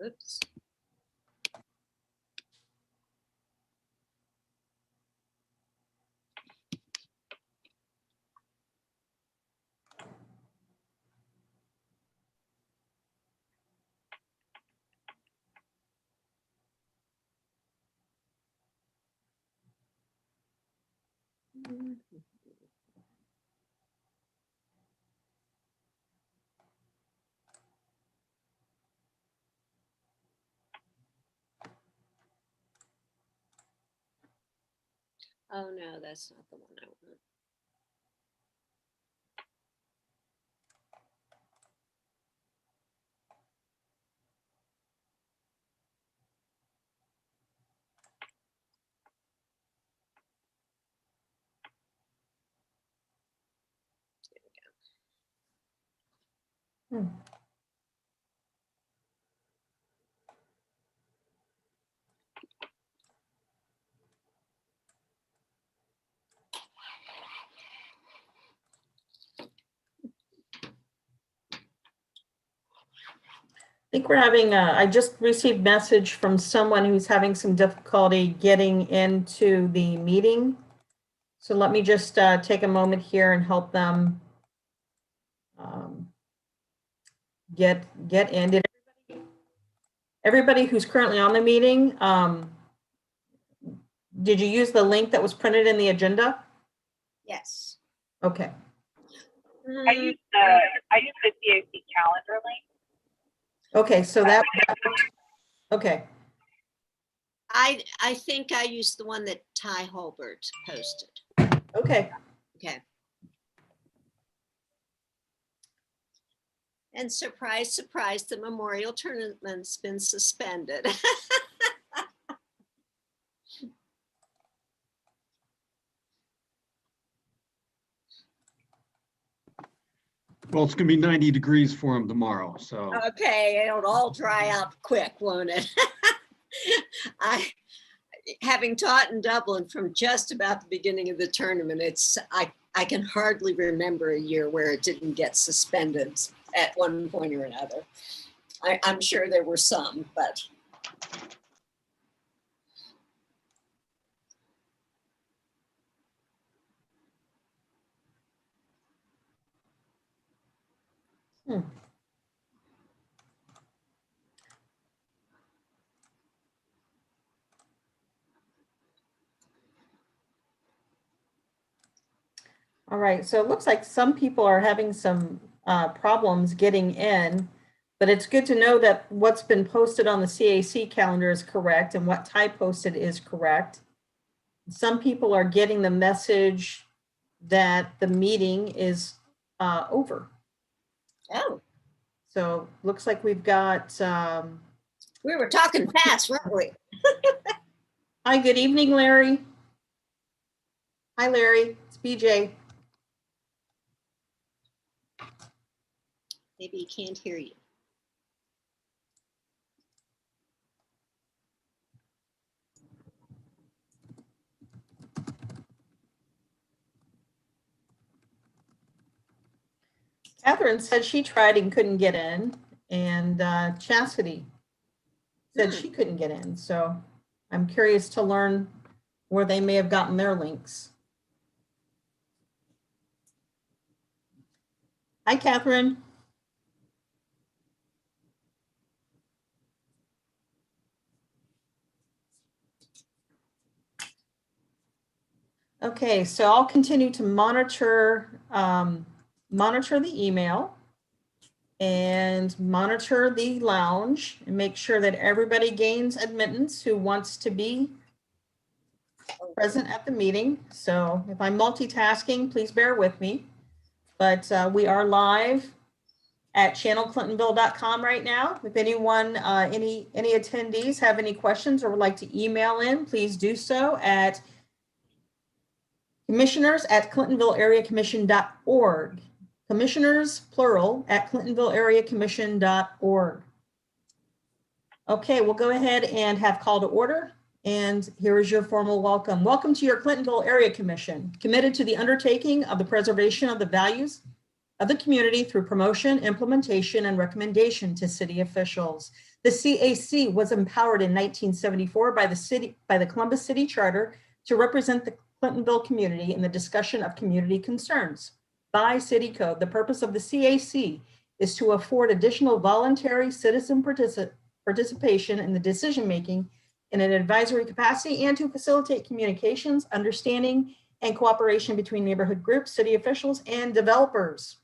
Oops. Oh no, that's not the one I want. Hmm. I think we're having, I just received message from someone who's having some difficulty getting into the meeting. So let me just take a moment here and help them get in. Did everybody who's currently on the meeting, did you use the link that was printed in the agenda? Yes. Okay. I use the CAC calendar link. Okay, so that okay. I think I used the one that Ty Holbert posted. Okay. Okay. And surprise, surprise, the memorial tournament's been suspended. Well, it's going to be 90 degrees for them tomorrow, so. Okay, it'll all dry up quick, won't it? Having taught in Dublin from just about the beginning of the tournament, I can hardly remember a year where it didn't get suspended at one point or another. I'm sure there were some, but. All right, so it looks like some people are having some problems getting in, but it's good to know that what's been posted on the CAC calendar is correct and what Ty posted is correct. Some people are getting the message that the meeting is over. Oh. So looks like we've got. We were talking fast, weren't we? Hi, good evening, Larry. Hi, Larry. It's BJ. Maybe he can't hear you. Catherine said she tried and couldn't get in, and Chastity said she couldn't get in. So I'm curious to learn where they may have gotten their links. Hi, Catherine. Okay, so I'll continue to monitor monitor the email and monitor the lounge and make sure that everybody gains admittance who wants to be present at the meeting. So if I'm multitasking, please bear with me. But we are live at channelclintonville.com right now. If anyone, any attendees have any questions or would like to email in, please do so at commissioners@clintonvilleareacommission.org. Commissioners, plural, at clintonvilleareacommission.org. Okay, we'll go ahead and have call to order. And here is your formal welcome. Welcome to your Clintonville Area Commission, committed to the undertaking of the preservation of the values of the community through promotion, implementation, and recommendation to city officials. The CAC was empowered in 1974 by the Columbus City Charter to represent the Clintonville community in the discussion of community concerns. By city code, the purpose of the CAC is to afford additional voluntary citizen participation in the decision-making in an advisory capacity and to facilitate communications, understanding, and cooperation between neighborhood groups, city officials, and developers.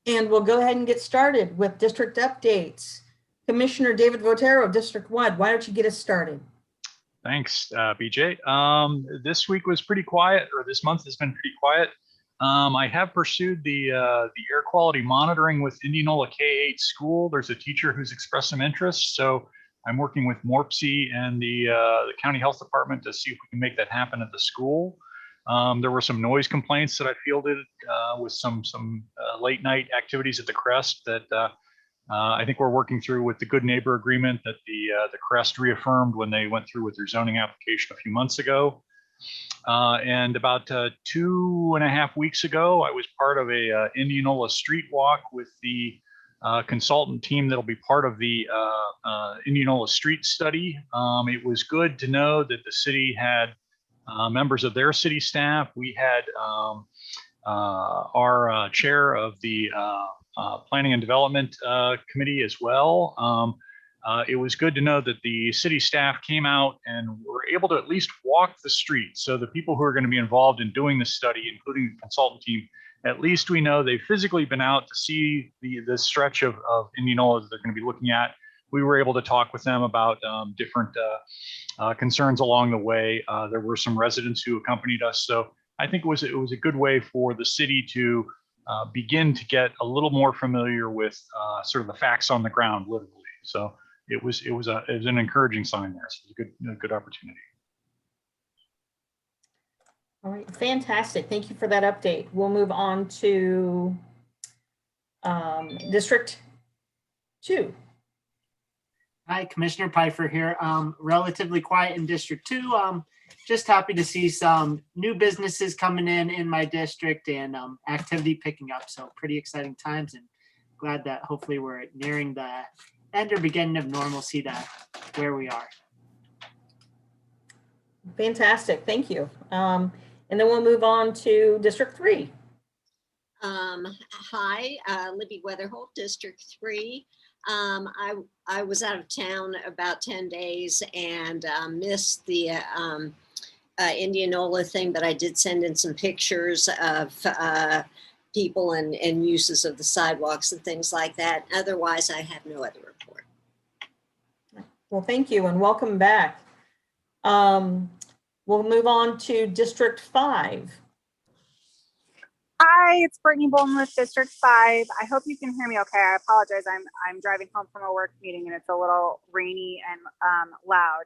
And we'll go ahead and get started with district updates. Commissioner David Votero, District 1, why don't you get us started? Thanks, BJ. This week was pretty quiet, or this month has been pretty quiet. I have pursued the air quality monitoring with Indianola K-8 school. There's a teacher who's expressed some interest, so I'm working with MORPC and the county health department to see if we can make that happen at the school. There were some noise complaints that I fielded with some late night activities at the Crest that I think we're working through with the good neighbor agreement that the Crest reaffirmed when they went through with their zoning application a few months ago. And about 2.5 weeks ago, I was part of a Indianola street walk with the consultant team that'll be part of the Indianola street study. It was good to know that the city had members of their city staff. We had our chair of the Planning and Development Committee as well. It was good to know that the city staff came out and were able to at least walk the street. So the people who are going to be involved in doing the study, including the consultant team, at least we know they've physically been out to see the stretch of Indianola that they're going to be looking at. We were able to talk with them about different concerns along the way. There were some residents who accompanied us. So I think it was a good way for the city to begin to get a little more familiar with sort of the facts on the ground, literally. So it was an encouraging sign there. So it was a good opportunity. All right, fantastic. Thank you for that update. We'll move on to District 2. Hi, Commissioner Pfeiffer here. Relatively quiet in District 2. Just happy to see some new businesses coming in my district and activity picking up. So pretty exciting times, and glad that hopefully we're nearing the end or beginning of normalcy to where we are. Fantastic, thank you. And then we'll move on to District 3. Hi, Libby Weatherholt, District 3. I was out of town about 10 days and missed the Indianola thing, but I did send in some pictures of people and uses of the sidewalks and things like that. Otherwise, I have no other report. Well, thank you and welcome back. We'll move on to District 5. Hi, it's Brittany Bolton with District 5. I hope you can hear me okay. I apologize. I'm driving home from a work meeting and it's a little rainy and loud.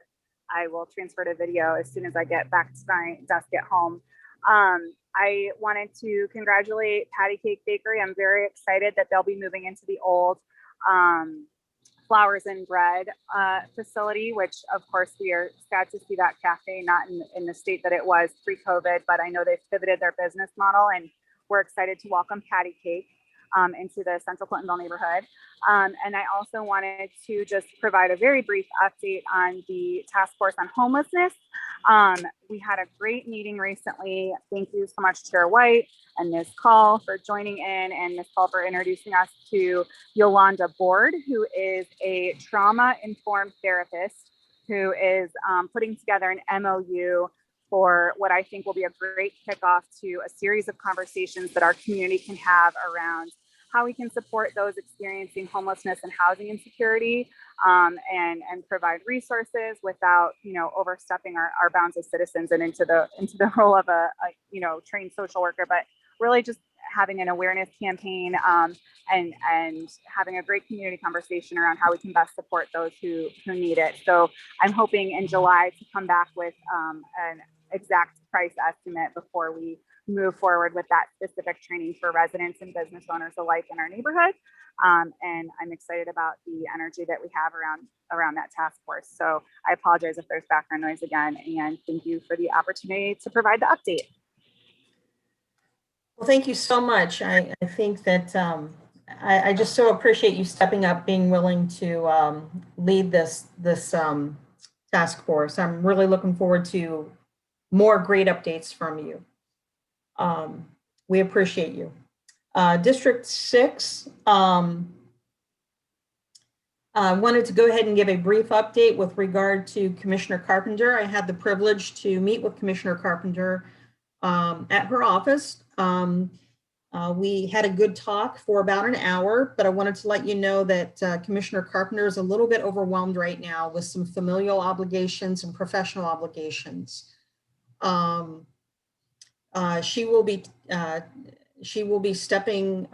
I will transfer to video as soon as I get back to my desk at home. I wanted to congratulate Patty Cake Bakery. I'm very excited that they'll be moving into the old Flowers and Bread facility, which of course we are sad to see that cafe not in the state that it was pre-COVID, but I know they've pivoted their business model and we're excited to welcome Patty Cake into the Central Clintonville neighborhood. And I also wanted to just provide a very brief update on the task force on homelessness. We had a great meeting recently. Thank you so much, Chair White and Ms. Call for joining in, and Ms. Call for introducing us to Yolanda Board, who is a trauma-informed therapist who is putting together an MOU for what I think will be a great kickoff to a series of conversations that our community can have around how we can support those experiencing homelessness and housing insecurity, and provide resources without, overstepping our bounds as citizens and into the role of a trained social worker, but really just having an awareness campaign and having a great community conversation around how we can best support those who need it. So I'm hoping in July to come back with an exact price estimate before we move forward with that specific training for residents and business owners alike in our neighborhood. And I'm excited about the energy that we have around that task force. So I apologize if there's background noise again, and thank you for the opportunity to provide the update. Well, thank you so much. I think that I just so appreciate you stepping up, being willing to lead this task force. I'm really looking forward to more great updates from you. We appreciate you. District 6, I wanted to go ahead and give a brief update with regard to Commissioner Carpenter. I had the privilege to meet with Commissioner Carpenter at her office. We had a good talk for about an hour, but I wanted to let you know that Commissioner Carpenter is a little bit overwhelmed right now with some familial obligations and professional obligations. She will be stepping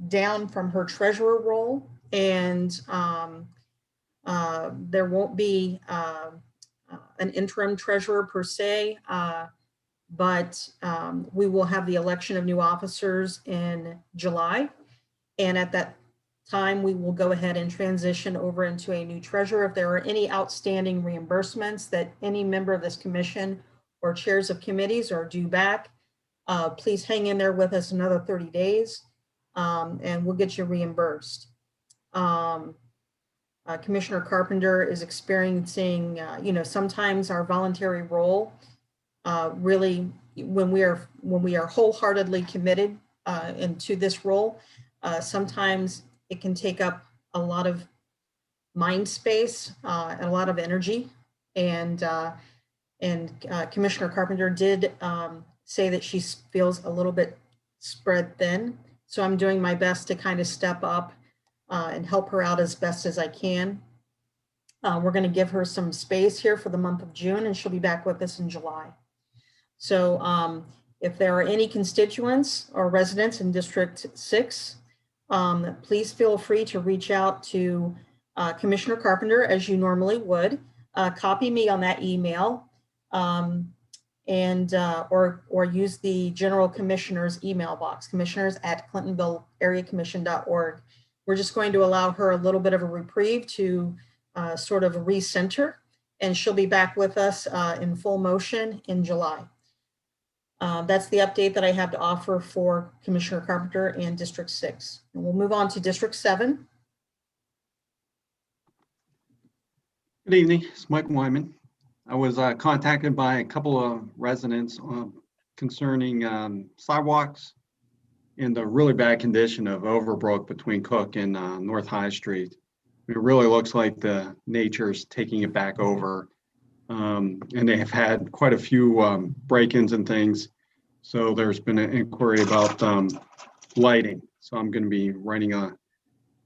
down from her treasurer role, and there won't be an interim treasurer per se, but we will have the election of new officers in July. And at that time, we will go ahead and transition over into a new treasurer. If there are any outstanding reimbursements that any member of this commission or chairs of committees are due back, please hang in there with us another 30 days and we'll get you reimbursed. Commissioner Carpenter is experiencing, sometimes our voluntary role really, when we are wholeheartedly committed into this role, sometimes it can take up a lot of mind space and a lot of energy. And Commissioner Carpenter did say that she feels a little bit spread thin. So I'm doing my best to kind of step up and help her out as best as I can. We're going to give her some space here for the month of June, and she'll be back with us in July. So if there are any constituents or residents in District 6, please feel free to reach out to Commissioner Carpenter as you normally would. Copy me on that email or use the General Commissioner's email box, commissioners@clintonvilleareacommission.org. We're just going to allow her a little bit of a reprieve to sort of recenter, and she'll be back with us in full motion in July. That's the update that I have to offer for Commissioner Carpenter and District 6. And we'll move on to District 7. Good evening, it's Mike Wyman. I was contacted by a couple of residents concerning sidewalks in the really bad condition of Overbrook between Cook and North High Street. It really looks like the nature's taking it back over. And they have had quite a few break-ins and things. So there's been an inquiry about lighting. So I'm going to be writing a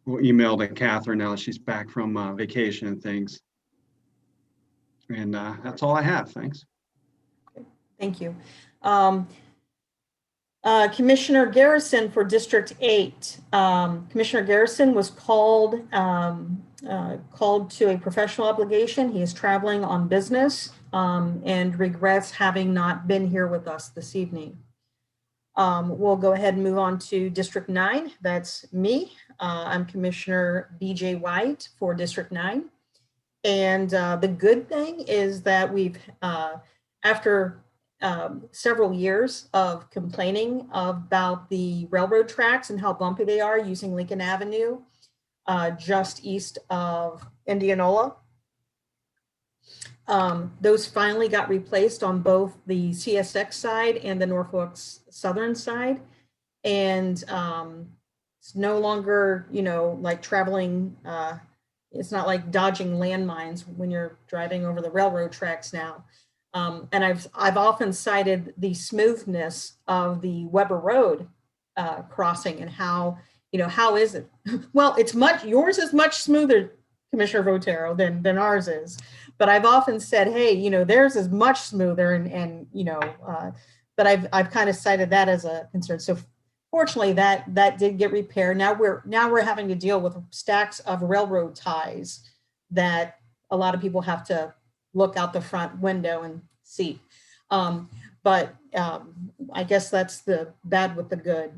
little email to Catherine now that she's back from vacation and things. And that's all I have. Thanks. Thank you. Commissioner Garrison for District 8. Commissioner Garrison was called to a professional obligation. He is traveling on business and regrets having not been here with us this evening. We'll go ahead and move on to District 9. That's me. I'm Commissioner BJ White for District 9. And the good thing is that we've, after several years of complaining about the railroad tracks and how bumpy they are using Lincoln Avenue, just east of Indianola. Those finally got replaced on both the CSX side and the Norfolk Southern side. And it's no longer, like traveling, it's not like dodging landmines when you're driving over the railroad tracks now. And I've often cited the smoothness of the Weber Road crossing and how, how is it? Well, yours is much smoother, Commissioner Votero, than ours is. But I've often said, hey, theirs is much smoother but I've kind of cited that as a concern. So fortunately that did get repaired. Now we're having to deal with stacks of railroad ties that a lot of people have to look out the front window and see. But I guess that's the bad with the good.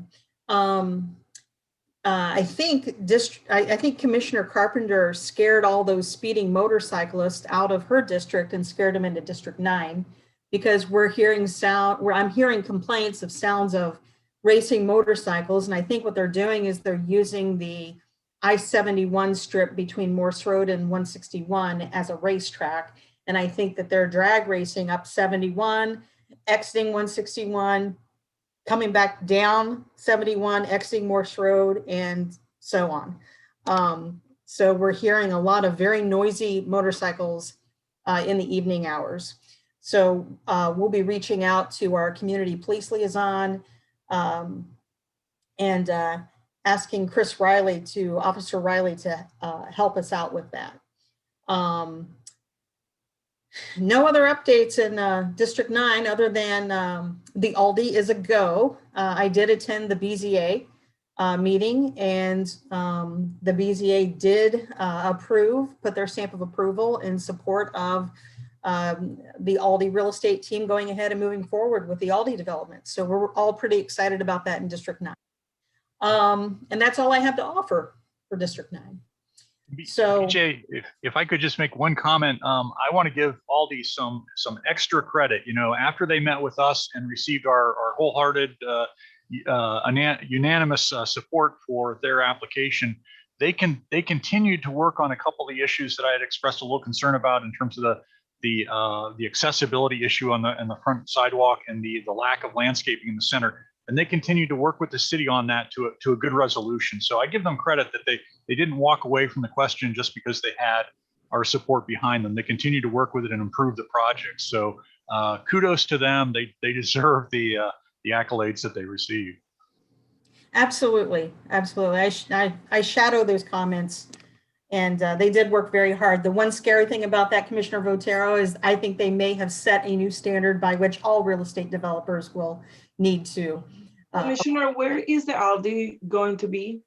I think Commissioner Carpenter scared all those speeding motorcyclists out of her district and scared them into District 9 because I'm hearing complaints of sounds of racing motorcycles. And I think what they're doing is they're using the I-71 strip between Morse Road and 161 as a racetrack. And I think that they're drag racing up 71, exiting 161, coming back down 71, exiting Morse Road, and so on. So we're hearing a lot of very noisy motorcycles in the evening hours. So we'll be reaching out to our community police liaison and asking Officer Riley to help us out with that. No other updates in District 9 other than the Aldi is a go. I did attend the BZA meeting, and the BZA did put their stamp of approval in support of the Aldi real estate team going ahead and moving forward with the Aldi development. So we're all pretty excited about that in District 9. And that's all I have to offer for District 9. So BJ, if I could just make one comment, I want to give Aldi some extra credit. You know, after they met with us and received our wholehearted, unanimous support for their application, they continued to work on a couple of the issues that I had expressed a little concern about in terms of the accessibility issue on the front sidewalk and the lack of landscaping in the center. And they continued to work with the city on that to a good resolution. So I give them credit that they didn't walk away from the question just because they had our support behind them. They continued to work with it and improve the project. So kudos to them. They deserve the accolades that they received. absolutely, absolutely. I shadow those comments, and they did work very hard. The one scary thing about that, Commissioner Votero, is I think they may have set a new standard by which all real estate developers will need to. Commissioner, where is the Aldi going to be?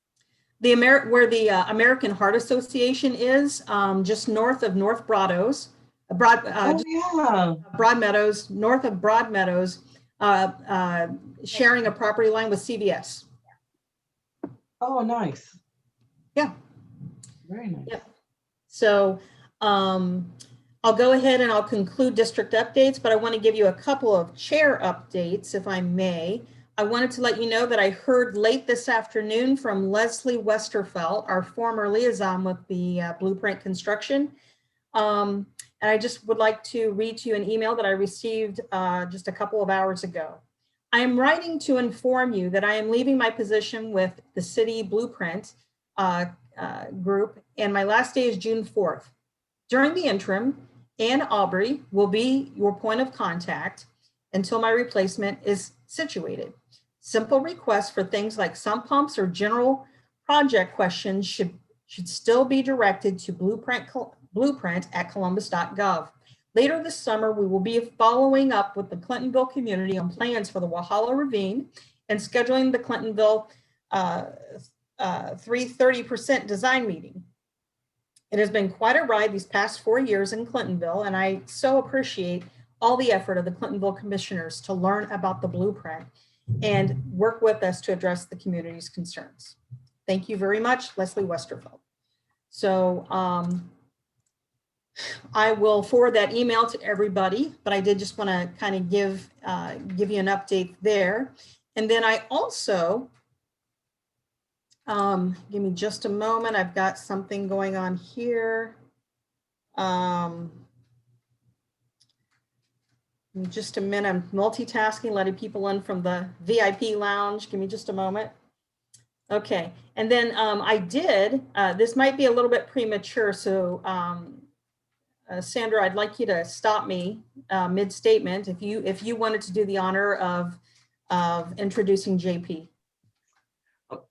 Where the American Heart Association is, just north of North Broadmeadows, north of Broadmeadows, sharing a property line with CVS. Oh, nice. Yeah. Very nice. Yeah. So I'll go ahead and I'll conclude district updates, but I want to give you a couple of chair updates, if I may. I wanted to let you know that I heard late this afternoon from Leslie Westerfelt, our former liaison with the Blueprint Construction. And I just would like to read to you an email that I received just a couple of hours ago. I am writing to inform you that I am leaving my position with the City Blueprint group, and my last day is June 4th. During the interim, Ann Aubrey will be your point of contact until my replacement is situated. Simple requests for things like sump pumps or general project questions should still be directed to blueprint at columbus.gov. Later this summer, we will be following up with the Clintonville community on plans for the Walhalla Ravine and scheduling the Clintonville 330% design meeting. It has been quite a ride these past 4 years in Clintonville, and I so appreciate all the effort of the Clintonville commissioners to learn about the blueprint and work with us to address the community's concerns. Thank you very much, Leslie Westerfelt. So I will forward that email to everybody, but I did just want to kind of give you an update there. And then I also, give me just a moment. I've got something going on here. Just a minute, I'm multitasking, letting people in from the VIP lounge. Give me just a moment. Okay, and then I did, this might be a little bit premature, so Sandra, I'd like you to stop me mid-statement if you wanted to do the honor of introducing JP.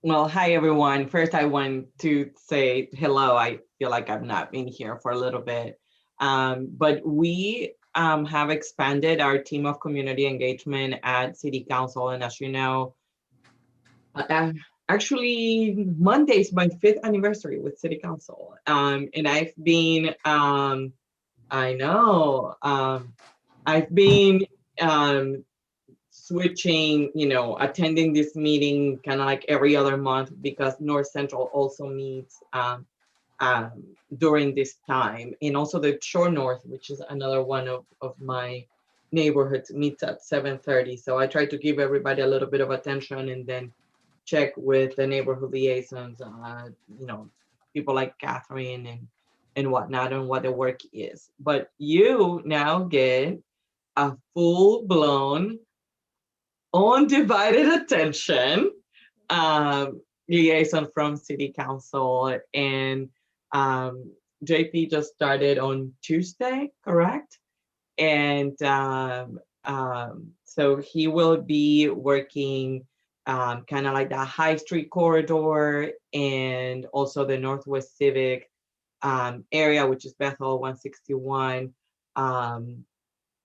Well, hi, everyone. First, I want to say hello. I feel like I've not been here for a little bit, but we have expanded our team of community engagement at City Council. And as you know, actually Monday is my 5th anniversary with City Council. And I've been, I've been switching, attending this meeting kind of like every other month because North Central also meets during this time, and also the Shore North, which is another one of my neighborhoods meets at 7:30. So I try to give everybody a little bit of attention and then check with the neighborhood liaisons, people like Catherine and whatnot on what the work is. But you now get a full-blown, undivided attention liaison from City Council. And JP just started on Tuesday, correct? And so he will be working kind of like the High Street corridor and also the Northwest Civic area, which is Bethel 161.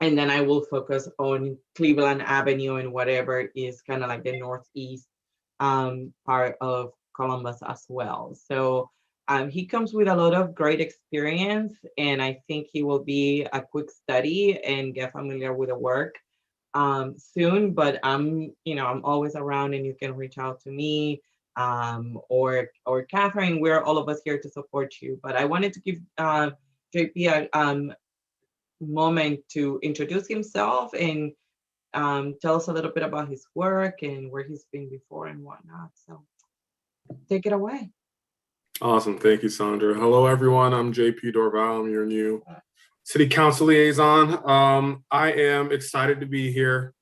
And then I will focus on Cleveland Avenue and whatever is kind of like the northeast part of Columbus as well. So he comes with a lot of great experience, and I think he will be a quick study and get familiar with the work soon. But I'm always around, and you can reach out to me or Catherine. We're all of us here to support you. But I wanted to give JP a moment to introduce himself and tell us a little bit about his work and where he's been before and whatnot. So take it away. Awesome. Thank you, Sandra. Hello, everyone. I'm JP Dorval. I'm your new City Council liaison. I am excited to be here.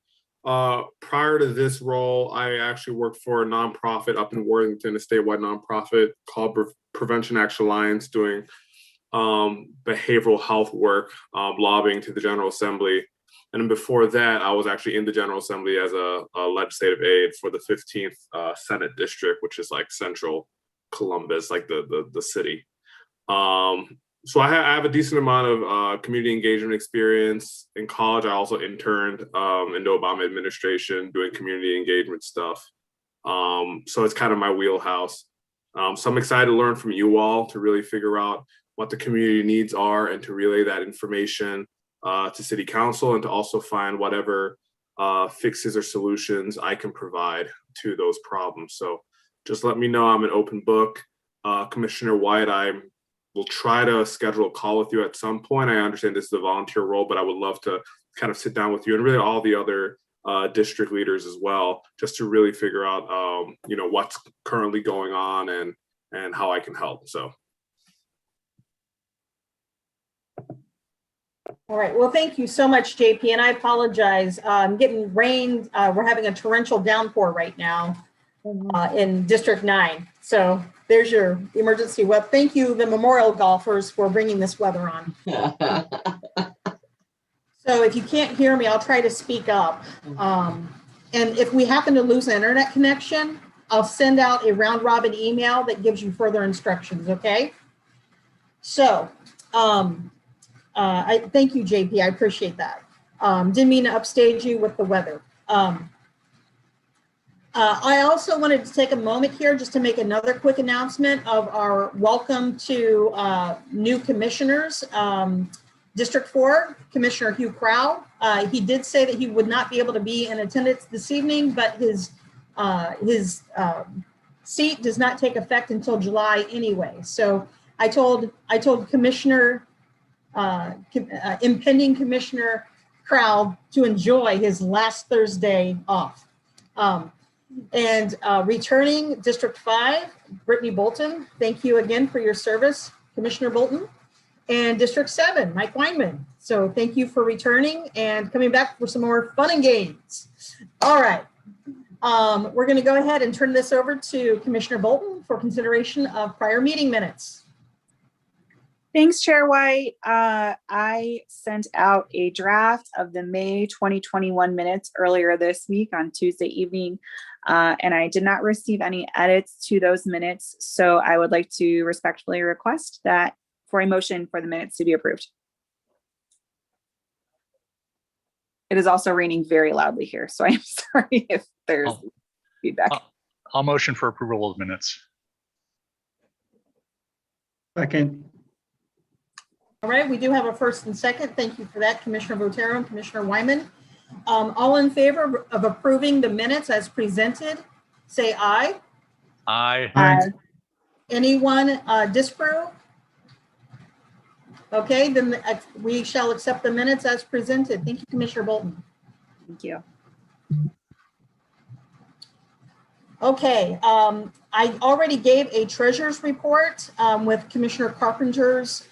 Prior to this role, I actually worked for a nonprofit up in Worthington, a statewide nonprofit called Prevention Action Alliance, doing behavioral health work, lobbying to the General Assembly. And then before that, I was actually in the General Assembly as a legislative aide for the 15th Senate District, which is like central Columbus, like the city. So I have a decent amount of community engagement experience. In college, I also interned in the Obama administration doing community engagement stuff. So it's kind of my wheelhouse. So I'm excited to learn from you all to really figure out what the community needs are and to relay that information to City Council, and to also find whatever fixes or solutions I can provide to those problems. So just let me know. I'm an open book. Commissioner White, I will try to schedule a call with you at some point. I understand this is a volunteer role, but I would love to kind of sit down with you and really all the other district leaders as well, just to really figure out, what's currently going on and how I can help. So. All right, well, thank you so much, JP, and I apologize. I'm getting rain. We're having a torrential downpour right now in District 9. So there's your emergency weather. Thank you, the Memorial golfers, for bringing this weather on. So if you can't hear me, I'll try to speak up. And if we happen to lose an internet connection, I'll send out a round robin email that gives you further instructions, okay? So, I thank you, JP. I appreciate that. Didn't mean to upstage you with the weather. I also wanted to take a moment here just to make another quick announcement of our welcome to new commissioners. District 4, Commissioner Hugh Crow. He did say that he would not be able to be in attendance this evening, but his seat does not take effect until July anyway. So I told Commissioner impending Commissioner Crow to enjoy his last Thursday off. And returning District 5, Brittany Bolton, thank you again for your service, Commissioner Bolton. And District 7, Mike Weinman. So thank you for returning and coming back for some more fun and games. All right, we're gonna go ahead and turn this over to Commissioner Bolton for consideration of prior meeting minutes. Thanks, Chair White. I sent out a draft of the May 2021 minutes earlier this week on Tuesday evening, and I did not receive any edits to those minutes. So I would like to respectfully request that for a motion for the minutes to be approved. It is also raining very loudly here, so I'm sorry if there's feedback. I'll motion for approval of minutes. Second. All right, we do have a first and second. Thank you for that, Commissioner Botero and Commissioner Wyman. All in favor of approving the minutes as presented, say aye. Aye. Aye. Anyone disapprove? Okay, then we shall accept the minutes as presented. Thank you, Commissioner Bolton. Thank you. Okay, I already gave a treasurer's report with Commissioner Carpenter's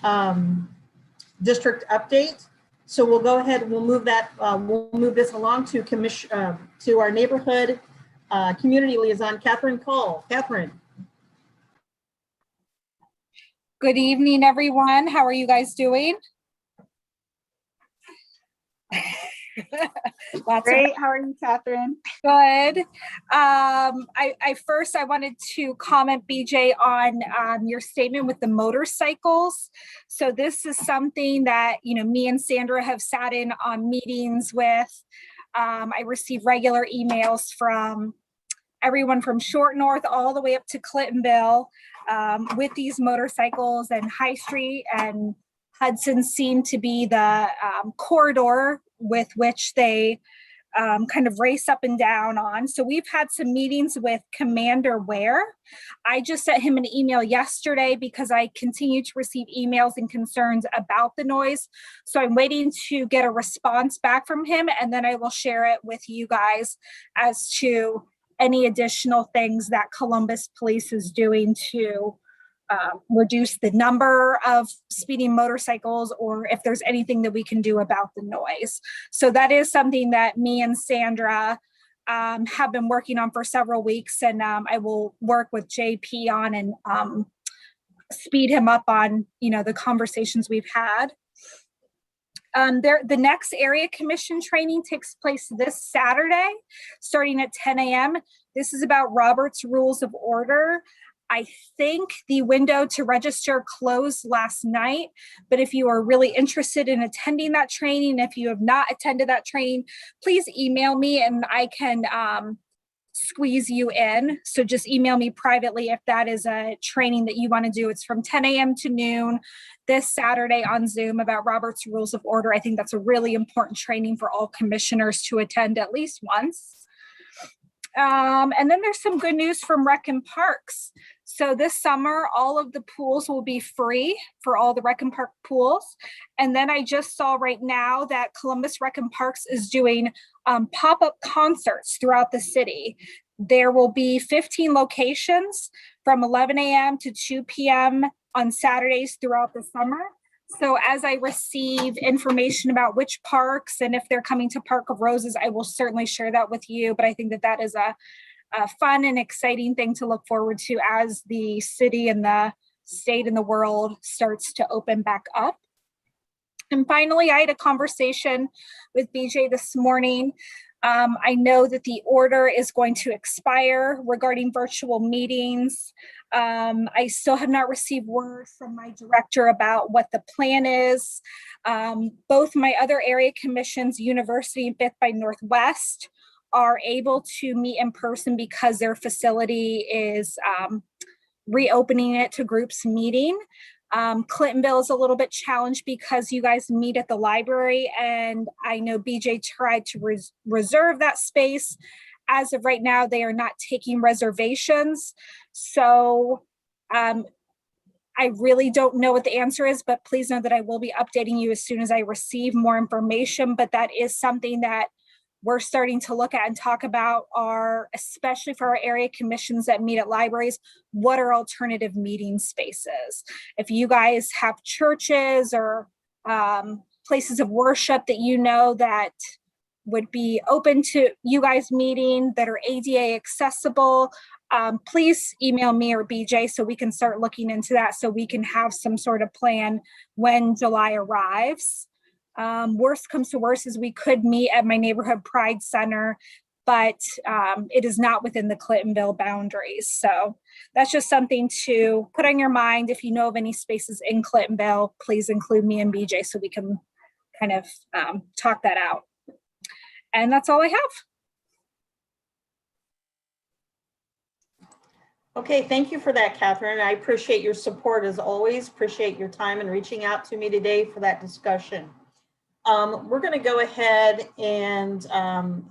district update. So we'll go ahead and we'll move that, we'll move this along to to our neighborhood community liaison, Catherine Cole. Catherine. Good evening, everyone. How are you guys doing? Great. How are you, Catherine? Good. I first wanted to comment, BJ, on your statement with the motorcycles. So this is something that, you know, me and Sandra have sat in on meetings with. I receive regular emails from everyone from Short North all the way up to Clintonville with these motorcycles, and High Street and Hudson seem to be the corridor with which they kind of race up and down on. So we've had some meetings with Commander Ware. I just sent him an email yesterday because I continue to receive emails and concerns about the noise. So I'm waiting to get a response back from him, and then I will share it with you guys as to any additional things that Columbus Police is doing to reduce the number of speeding motorcycles, or if there's anything that we can do about the noise. So that is something that me and Sandra have been working on for several weeks, and I will work with JP on and speed him up on, you know, the conversations we've had. The next area commission training takes place this Saturday, starting at 10 a.m. This is about Robert's Rules of Order. I think the window to register closed last night, but if you are really interested in attending that training, if you have not attended that training, please email me and I can squeeze you in. So just email me privately if that is a training that you want to do. It's from 10 a.m. to noon this Saturday on Zoom about Robert's Rules of Order. I think that's a really important training for all commissioners to attend at least once. And then there's some good news from Rec and Parks. So this summer, all of the pools will be free for all the Rec and Park pools. And then I just saw right now that Columbus Rec and Parks is doing pop-up concerts throughout the city. There will be 15 locations from 11 a.m. to 2 p.m. on Saturdays throughout the summer. So as I receive information about which parks and if they're coming to Park of Roses, I will certainly share that with you. But I think that that is a fun and exciting thing to look forward to as the city and the state and the world starts to open back up. And finally, I had a conversation with BJ this morning. I know that the order is going to expire regarding virtual meetings. I still have not received word from my director about what the plan is. Both my other area commissions, University and Fifth by Northwest, are able to meet in person because their facility is reopening it to groups meeting. Clintonville is a little bit challenged because you guys meet at the library, and I know BJ tried to reserve that space. As of right now, they are not taking reservations. So I really don't know what the answer is, but please know that I will be updating you as soon as I receive more information. But that is something that we're starting to look at and talk about, especially for our area commissions that meet at libraries, what are alternative meeting spaces? If you guys have churches or places of worship that you know that would be open to you guys meeting, that are ADA accessible, please email me or BJ so we can start looking into that, so we can have some sort of plan when July arrives. Worst comes to worst is we could meet at my neighborhood Pride Center, but it is not within the Clintonville boundaries. So that's just something to put on your mind. If you know of any spaces in Clintonville, please include me and BJ so we can kind of talk that out. And that's all I have. Okay, thank you for that, Catherine. I appreciate your support as always. Appreciate your time and reaching out to me today for that discussion. We're going to go ahead and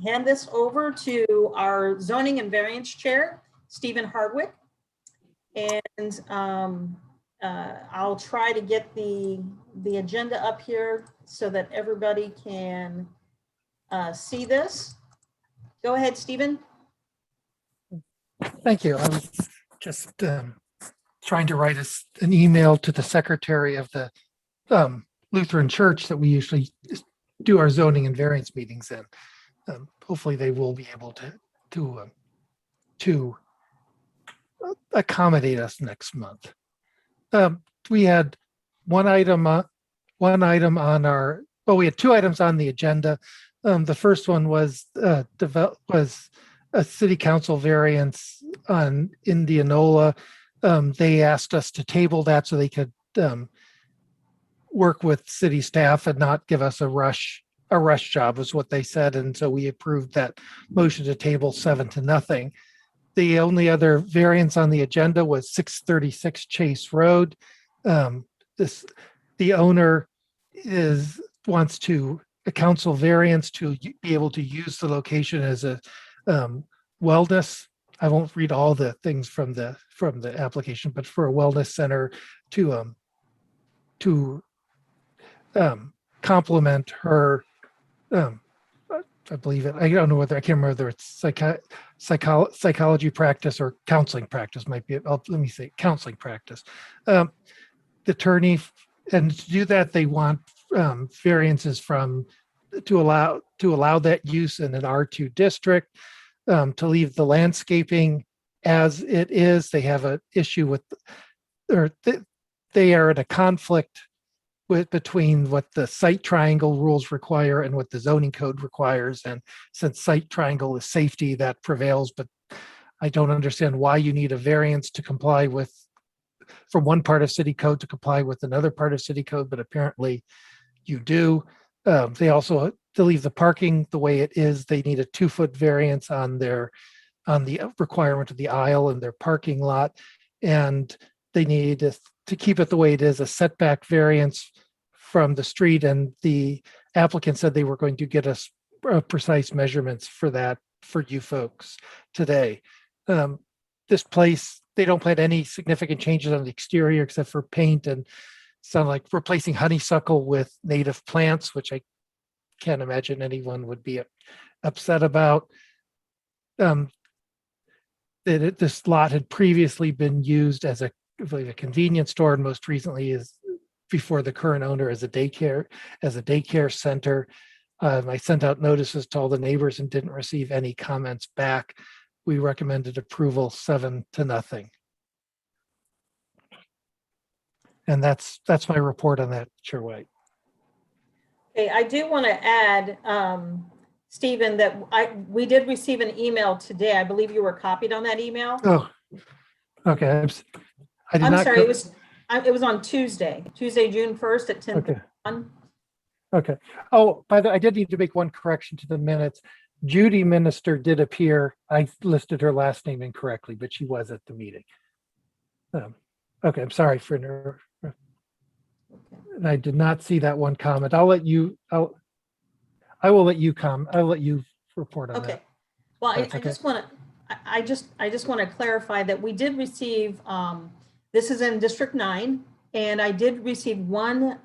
hand this over to our zoning and variance chair, Stephen Hardwick. And I'll try to get the agenda up here so that everybody can see this. Go ahead, Stephen. Thank you. I was just trying to write an email to the secretary of the Lutheran church that we usually do our zoning and variance meetings in. Hopefully they will be able to accommodate us next month. We had one item on our, well, we had two items on the agenda. The first one was a city council variance on Indianola. They asked us to table that so they could work with city staff and not give us a rush job was what they said. And so we approved that motion to table 7-0. The only other variance on the agenda was 636 Chase Road. The owner wants a council variance to be able to use the location as a wellness. I won't read all the things from the application, but for a wellness center to complement her. I believe it. I don't know whether I can't remember whether it's psychology practice or counseling practice. Might be. Let me say counseling practice. The attorney, and to do that, they want variances to allow that use in an R2 district, to leave the landscaping as it is. They have an issue with, or they are in a conflict between what the site triangle rules require and what the zoning code requires. And since site triangle is safety, that prevails, but I don't understand why you need a variance to comply with, from one part of city code to comply with another part of city code, but apparently you do. They also, to leave the parking the way it is, they need a 2-foot variance on the requirement of the aisle in their parking lot. And they need to keep it the way it is, a setback variance from the street. And the applicant said they were going to get us precise measurements for that for you folks today. This place, they don't plan any significant changes on the exterior except for paint and sound like replacing honeysuckle with native plants, which I can't imagine anyone would be upset about. This lot had previously been used as a convenience store, and most recently is before the current owner as a daycare center. I sent out notices to all the neighbors and didn't receive any comments back. We recommended approval 7-0. And that's my report on that, Chair White. Okay, I do want to add, Stephen, that we did receive an email today. I believe you were copied on that email. Oh, okay. I'm sorry, it was on Tuesday, June 1st at 10:01. Okay. Oh, by the way, I did need to make one correction to the minutes. Judy Minister did appear. I listed her last name incorrectly, but she was at the meeting. Okay, I'm sorry for. And I did not see that one comment. I will let you report on that. Okay. Well, I just want to clarify that we did receive, this is in District 9, and I did receive one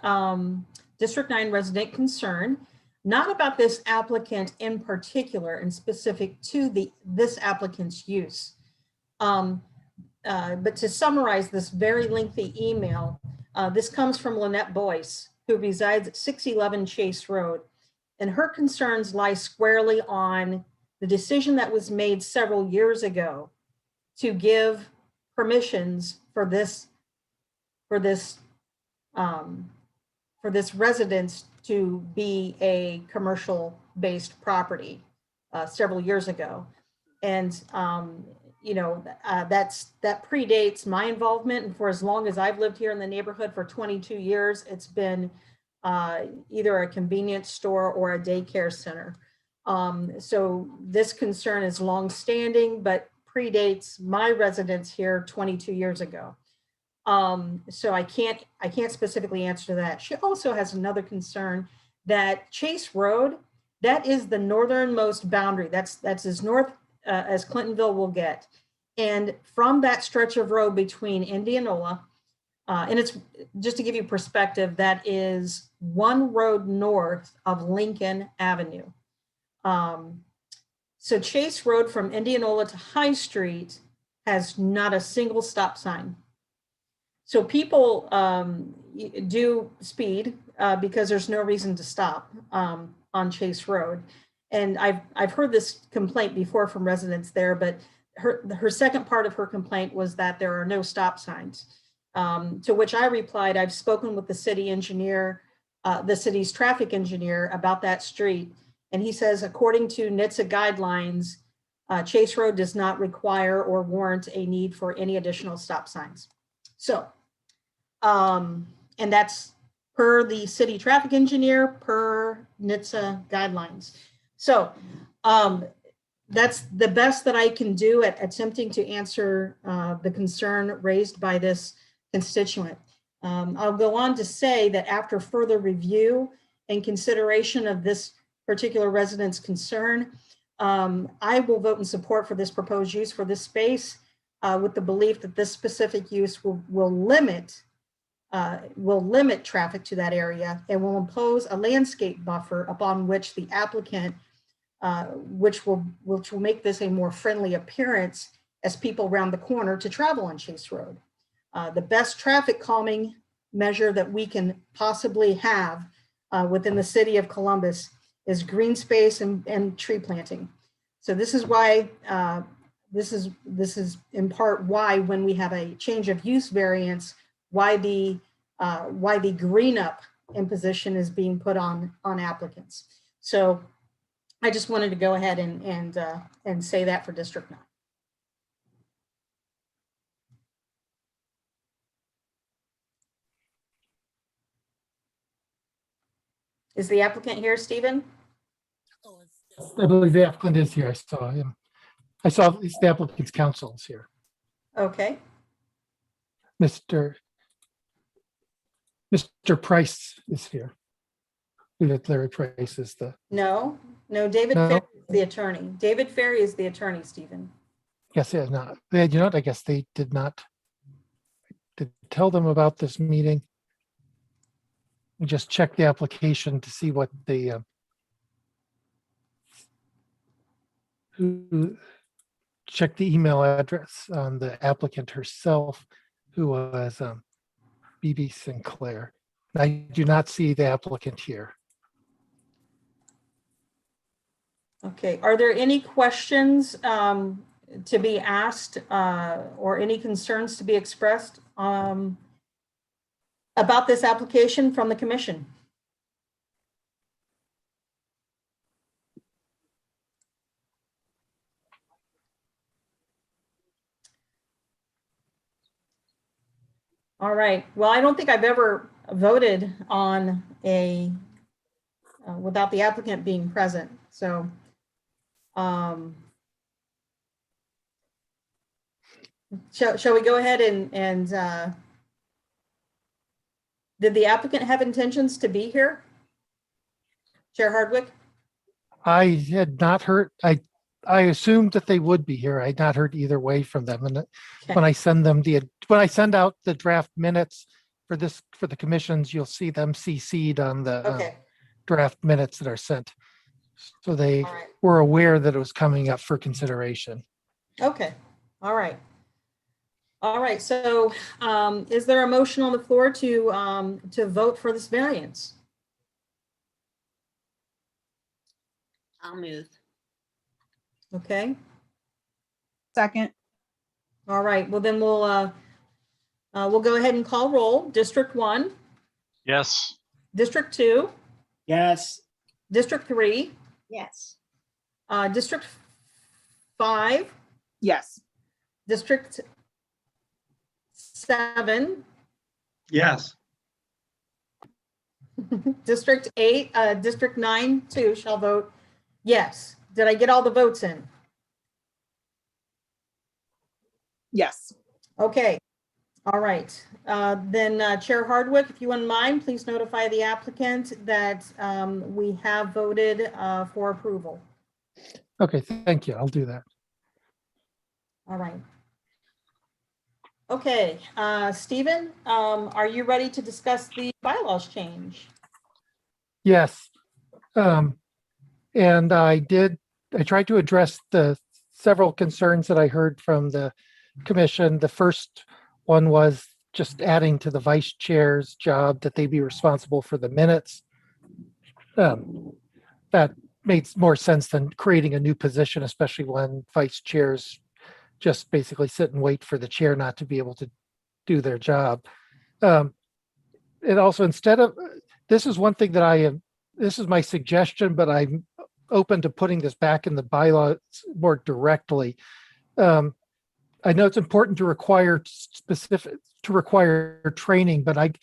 District 9 resident concern, not about this applicant in particular and specific to this applicant's use. But to summarize this very lengthy email, this comes from Lynette Boyce, who resides at 611 Chase Road. And her concerns lie squarely on the decision that was made several years ago to give permissions for this residence to be a commercial-based property several years ago. And that predates my involvement. And for as long as I've lived here in the neighborhood, for 22 years, it's been either a convenience store or a daycare center. So this concern is longstanding, but predates my residence here 22 years ago. So I can't specifically answer to that. She also has another concern that Chase Road, that is the northernmost boundary. That's as north as Clintonville will get. And from that stretch of road between Indianola And it's, just to give you perspective, that is one road north of Lincoln Avenue. So Chase Road from Indianola to High Street has not a single stop sign. So people do speed because there's no reason to stop on Chase Road. And I've heard this complaint before from residents there, but her second part of her complaint was that there are no stop signs. To which I replied, I've spoken with the city engineer, the city's traffic engineer about that street. And he says, according to NHTSA guidelines, Chase Road does not require or warrant a need for any additional stop signs. So, and that's per the city traffic engineer, per NHTSA guidelines. So that's the best that I can do at attempting to answer the concern raised by this constituent. I'll go on to say that after further review and consideration of this particular resident's concern, I will vote in support for this proposed use for this space with the belief that this specific use will limit traffic to that area and will impose a landscape buffer upon which the applicant, which will make this a more friendly appearance as people round the corner to travel on Chase Road. The best traffic calming measure that we can possibly have within the city of Columbus is green space and tree planting. So this is why, this is in part why when we have a change of use variance, why the green up imposition is being put on applicants. So I just wanted to go ahead and say that for District 9. Is the applicant here, Stephen? I believe the applicant is here. I saw him. I saw at least the applicant's counsel is here. Okay. Mr. Price is here. Larry Price is the. No, David No. Ferry is the attorney. David Ferry is the attorney, Stephen. Yes, yeah, not. You know what? I guess they did not tell them about this meeting. We just checked the application to see what the who checked the email address on the applicant herself, who was BB Sinclair. I do not see the applicant here. Okay, are there any questions to be asked or any concerns to be expressed about this application from the commission? All right, well, I don't think I've ever voted on a without the applicant being present. So shall we go ahead and did the applicant have intentions to be here? Chair Hardwick? I had not heard. I assumed that they would be here. I had not heard either way from them. And when I send out the draft minutes for the commissions, you'll see them CC'd on the draft minutes that are sent. So they were aware that it was coming up for consideration. Okay. All right. All right. So is there a motion on the floor to vote for this variance? I'll move. Okay. Second. All right. Well, then we'll go ahead and call roll. District 1. Yes. District 2. Yes. District 3. Yes. District 5. Yes. District 7. Yes. District 8. District 9 too shall vote yes. Did I get all the votes in? Yes. Okay. All right. Then Chair Hardwick, if you wouldn't mind, please notify the applicant that we have voted for approval. Okay, thank you. I'll do that. All right. Okay, Stephen, are you ready to discuss the bylaws change? Yes. And I tried to address the several concerns that I heard from the commission. The first one was just adding to the vice chair's job that they be responsible for the minutes. That made more sense than creating a new position, especially when vice chairs just basically sit and wait for the chair not to be able to do their job. It also, instead of, this is one thing that this is my suggestion, but I'm open to putting this back in the bylaws more directly. I know it's important to require training, but I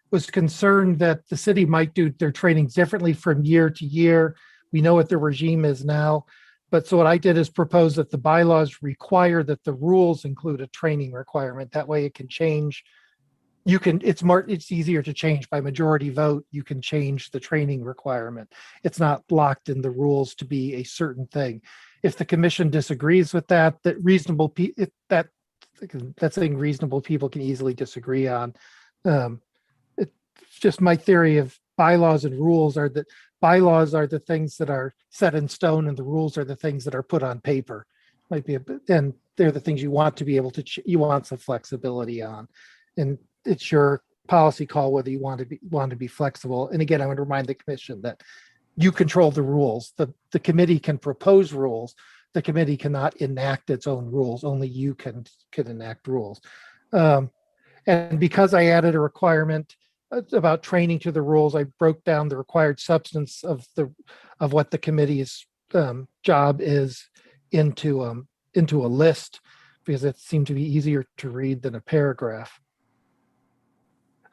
was concerned that the city might do their training differently from year to year. We know what the regime is now. But so what I did is propose that the bylaws require that the rules include a training requirement. That way it can change. It's easier to change by majority vote. You can change the training requirement. It's not locked in the rules to be a certain thing. If the commission disagrees with that, that's something reasonable people can easily disagree on. It's just my theory of bylaws and rules are that bylaws are the things that are set in stone and the rules are the things that are put on paper. Might be and they're the things you want to be able to, you want some flexibility on. And it's your policy call whether you want to be flexible. And again, I would remind the commission that you control the rules. The committee can propose rules. The committee cannot enact its own rules. Only you can enact rules. And because I added a requirement about training to the rules, I broke down the required substance of what the committee's job is into a list, because it seemed to be easier to read than a paragraph.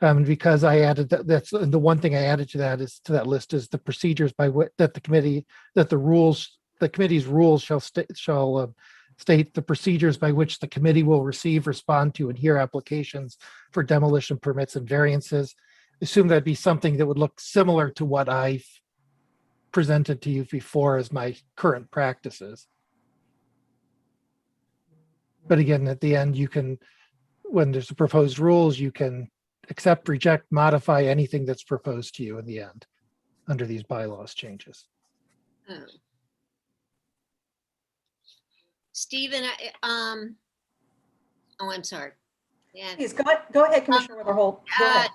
Because I added that's the one thing I added to that list is the procedures by which the committee's rules shall state the procedures by which the committee will receive, respond to, and hear applications for demolition permits and variances. Assume that'd be something that would look similar to what I've presented to you before as my current practices. But again, at the end, you can, when there's a proposed rules, you can accept, reject, modify anything that's proposed to you in the end under these bylaws changes. Stephen, I'm sorry. Yeah. Please go ahead, Commissioner Witherholt. Go ahead.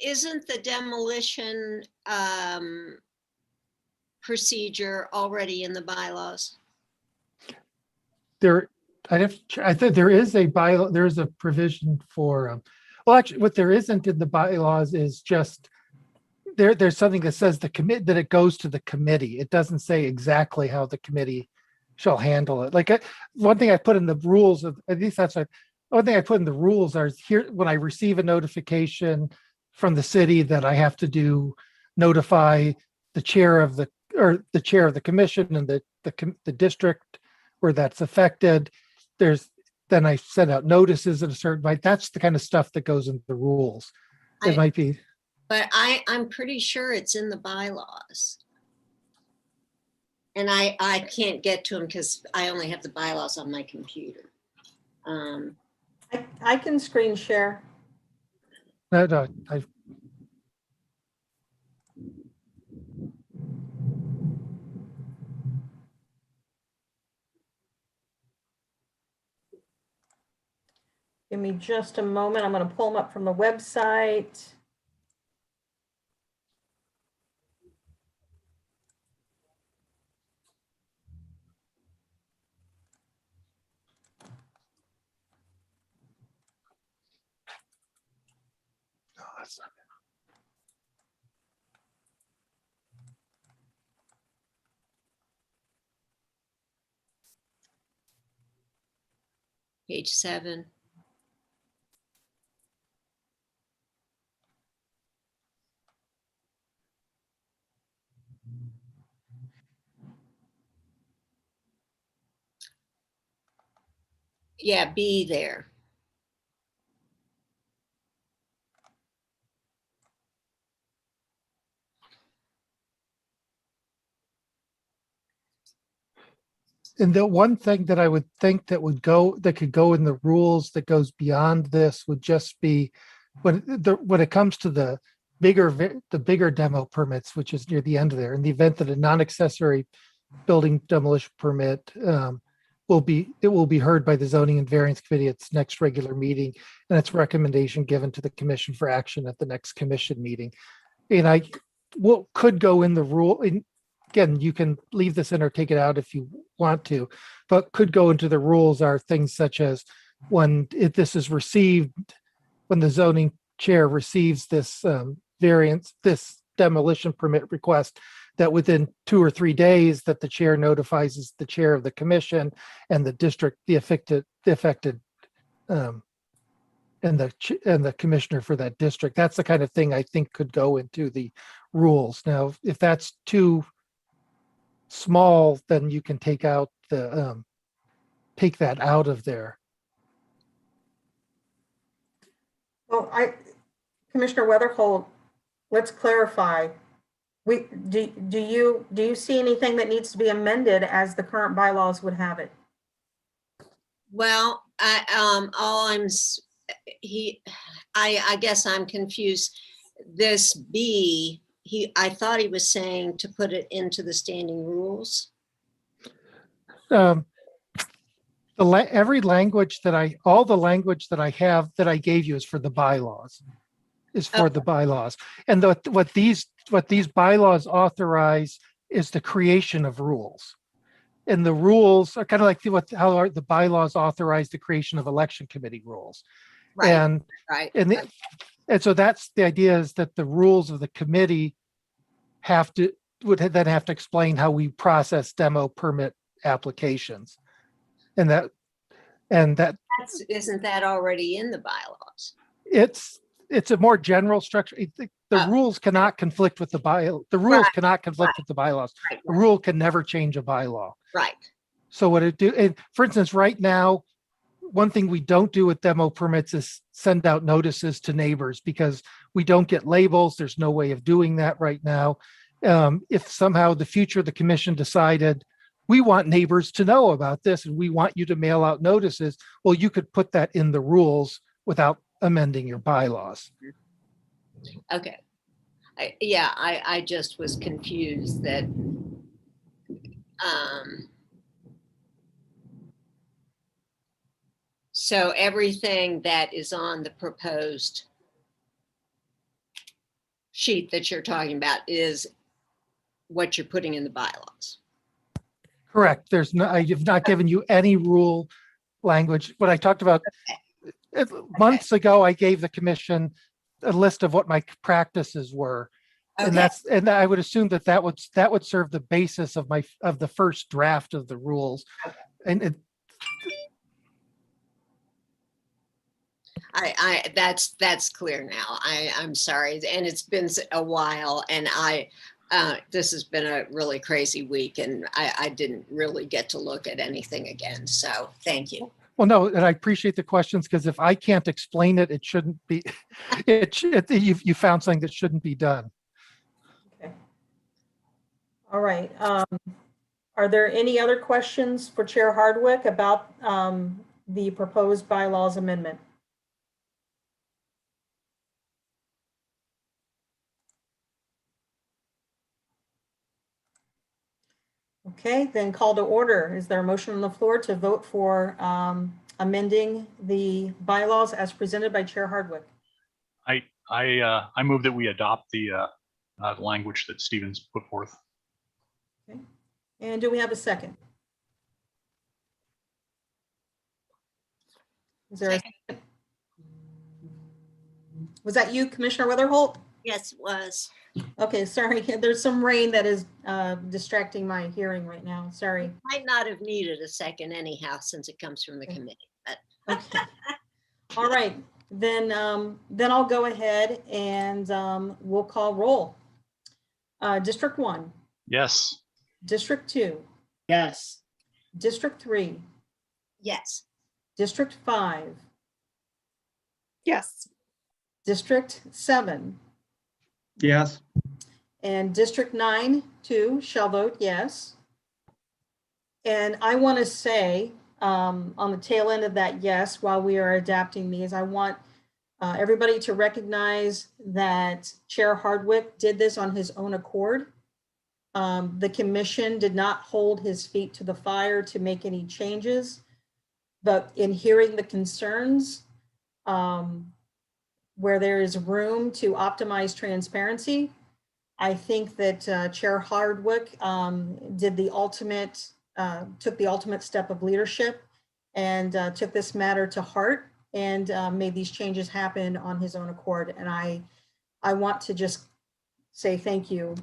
Isn't the demolition procedure already in the bylaws? I think there is a bylaw, there is a provision for, well, actually, what there isn't in the bylaws is just, there's something that says that it goes to the committee. It doesn't say exactly how the committee shall handle it. Like one thing I put in the rules of, at least that's one thing I put in the rules are here, when I receive a notification from the city that I have to notify the chair of the commission and the district where that's affected. Then I send out notices at a certain point. That's the kind of stuff that goes into the rules. It might be. But I'm pretty sure it's in the bylaws. And I can't get to them because I only have the bylaws on my computer. I can screen share. No, Give me just a moment. I'm going to pull them up from the website. Page 7. Yeah, B there. And the one thing that I would think that could go in the rules that goes beyond this would just be when it comes to the bigger demo permits, which is near the end of there, in the event that a non-accessory building demolition permit will be heard by the Zoning and Variance Committee at its next regular meeting, and its recommendation given to the commission for action at the next commission meeting. And could go in the rule. And again, you can leave this in or take it out if you want to, but could go into the rules are things such as when this is received, when the zoning chair receives this this demolition permit request, that within 2 or 3 days that the chair notifies the chair of the commission and the affected and the commissioner for that district. That's the kind of thing I think could go into the rules. Now, if that's too small, then you can take out take that out of there. Well, Commissioner Weatherholt, let's clarify. Do you see anything that needs to be amended as the current bylaws would have it? Well, I guess I'm confused. This B, I thought he was saying to put it into the standing rules. Every language all the language that I have that I gave you is for the bylaws, the bylaws. And what these bylaws authorize is the creation of rules. And the rules are kind of like how the bylaws authorize the creation of election committee rules. Right. And so that's the idea, is that the rules of the committee would then have to explain how we process demo permit applications. And isn't that already in the bylaws? It's a more general structure. The rules cannot conflict with the cannot conflict with the bylaws. Right. A rule can never change a bylaw. Right. So what it do, and for instance, right now, one thing we don't do with demo permits is send out notices to neighbors, because we don't get labels. There's no way of doing that right now. If somehow the future the commission decided we want neighbors to know about this and we want you to mail out notices, well, you could put that in the rules without amending your bylaws. Okay. I just was confused that so everything that is on the proposed sheet that you're talking about is what you're putting in the bylaws. Correct. I have not given you any rule language. What I talked about months ago, I gave the commission a list of what my practices were. Okay. And I would assume that would serve the basis of the first draft of the rules. Okay. And that's clear now. I'm sorry, and it's been a while, and this has been a really crazy week, and I didn't really get to look at anything again. So thank you. Well, no, and I appreciate the questions, because if I can't explain it, it shouldn't be. You found something that shouldn't be done. Okay. All right. Are there any other questions for Chair Hardwick about the proposed bylaws amendment? Okay, then call to order. Is there a motion on the floor to vote for amending the bylaws as presented by Chair Hardwick? I move that we adopt the language that Stevens put forth. Okay. And do we have a second? Is there a second? Was that you, Commissioner Weatherholt? Yes, it was. Okay, sorry. There's some rain that is distracting my hearing right now. Sorry. Might not have needed a second anyhow, since it comes from the committee. But. Okay. All right, then I'll go ahead and we'll call roll. District 1. Yes. District 2. Yes. District 3. Yes. District 5. Yes. District 7. Yes. And District 9, too, shall vote yes. And I want to say, on the tail end of that, yes, while we are adapting these, I want everybody to recognize that Chair Hardwick did this on his own accord. The commission did not hold his feet to the fire to make any changes, but in hearing the concerns, where there is room to optimize transparency, I think that Chair Hardwick took the ultimate step of leadership and took this matter to heart and made these changes happen on his own accord. And I want to just say thank you.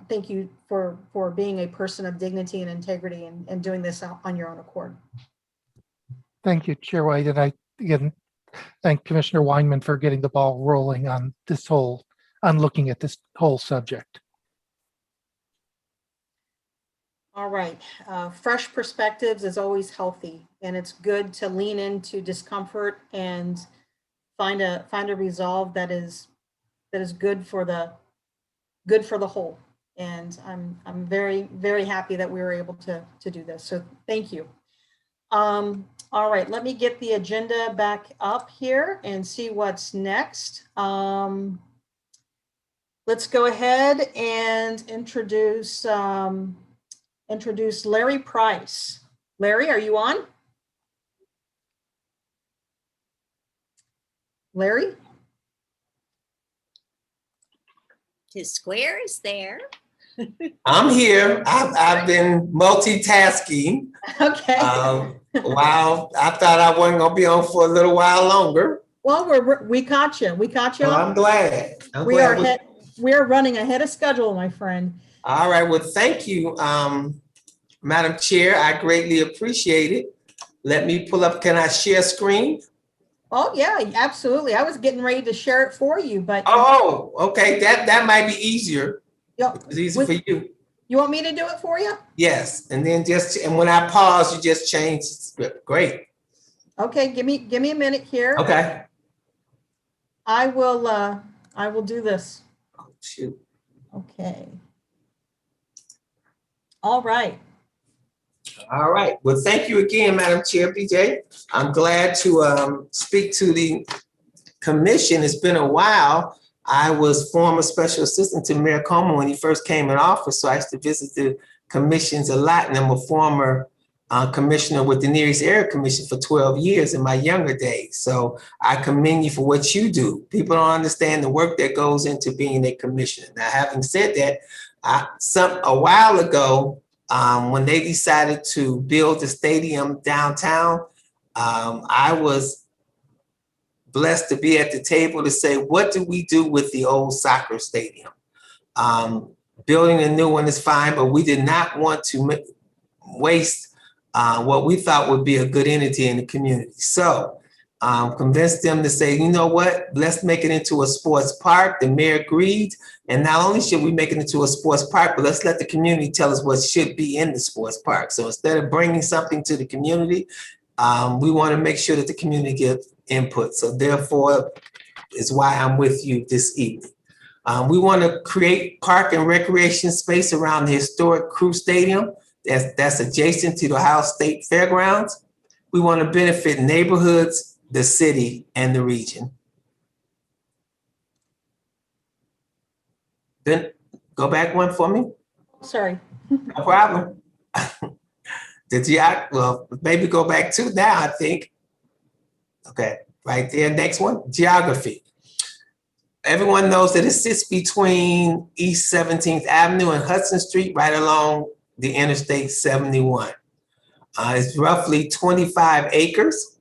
Thank you for being a person of dignity and integrity and doing this on your own accord. Thank you, Chair White. And I again thank Commissioner Weinman for getting the ball rolling on looking at this whole subject. All right, fresh perspectives is always healthy, and it's good to lean into discomfort and find a resolve that is good for the whole. And I'm very, very happy that we were able to do this. So thank you. All right, let me get the agenda back up here and see what's next. Let's go ahead and introduce Larry Price. Larry, are you on? Larry? His square is there. I'm here. I've been multitasking. Okay. Wow, I thought I wasn't gonna be on for a little while longer. Well, we caught you. We caught you. Well, I'm glad. We are running ahead of schedule, my friend. All right. Well, thank you, Madam Chair. I greatly appreciate it. Let me pull up. Can I share screen? Oh yeah, absolutely. I was getting ready to share it for you, but oh, okay. That might be easier. Yep. It's easy for you. You want me to do it for you? Yes, and then and when I pause, you just change the script. Great. Okay, give me a minute here. Okay. I will do this. Oh, shoot. Okay. All right. All right. Well, thank you again, Madam Chair, BJ. I'm glad to speak to the commission. It's been a while. I was former special assistant to Mayor Como when he first came in office, so I used to visit the commissions a lot, and I'm a former commissioner with the Near East Area Commission for 12 years in my younger days. So I commend you for what you do. People don't understand the work that goes into being a commissioner. Now, having said that, a while ago, when they decided to build the stadium downtown, I was blessed to be at the table to say, what do we do with the old soccer stadium? Building a new one is fine, but we did not want to waste what we thought would be a good entity in the community. So convinced them to say, you know what, let's make it into a sports park. The mayor agreed. And not only should we make it into a sports park, but let's let the community tell us what should be in the sports park. So instead of bringing something to the community, we want to make sure that the community gets input. So therefore is why I'm with you this evening. We want to create park and recreation space around the historic Crew Stadium that's adjacent to the Ohio State Fairgrounds. We want to benefit neighborhoods, the city, and the region. Then go back one for me. Sorry. No problem. Well, maybe go back two now, I think. Okay, right there, next one, geography. Everyone knows that it sits between East 17th Avenue and Hudson Street, right along the Interstate 71. It's roughly 25 acres.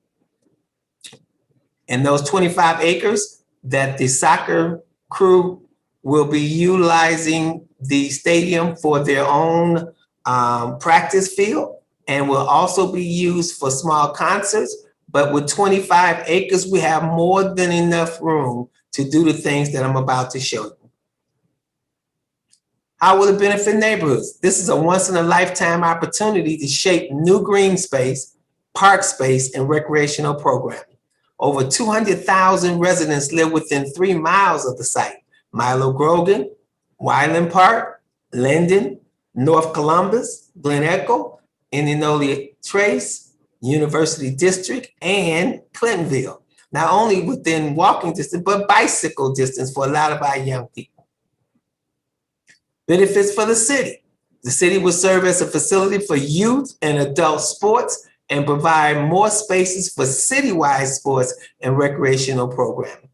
And those 25 acres that the soccer crew will be utilizing the stadium for their own practice field and will also be used for small concerts. But with 25 acres, we have more than enough room to do the things that I'm about to show you. How will it benefit neighborhoods? This is a once in a lifetime opportunity to shape new green space, park space, and recreational programming. Over 200,000 residents live within 3 miles of the site. Milo Grogan, Wyland Park, Linden, North Columbus, Glen Echo, Indianola Trace, University District, and Clintonville. Not only within walking distance, but bicycle distance for a lot of our young people. Benefits for the city. The city will serve as a facility for youth and adult sports and provide more spaces for citywide sports and recreational programming.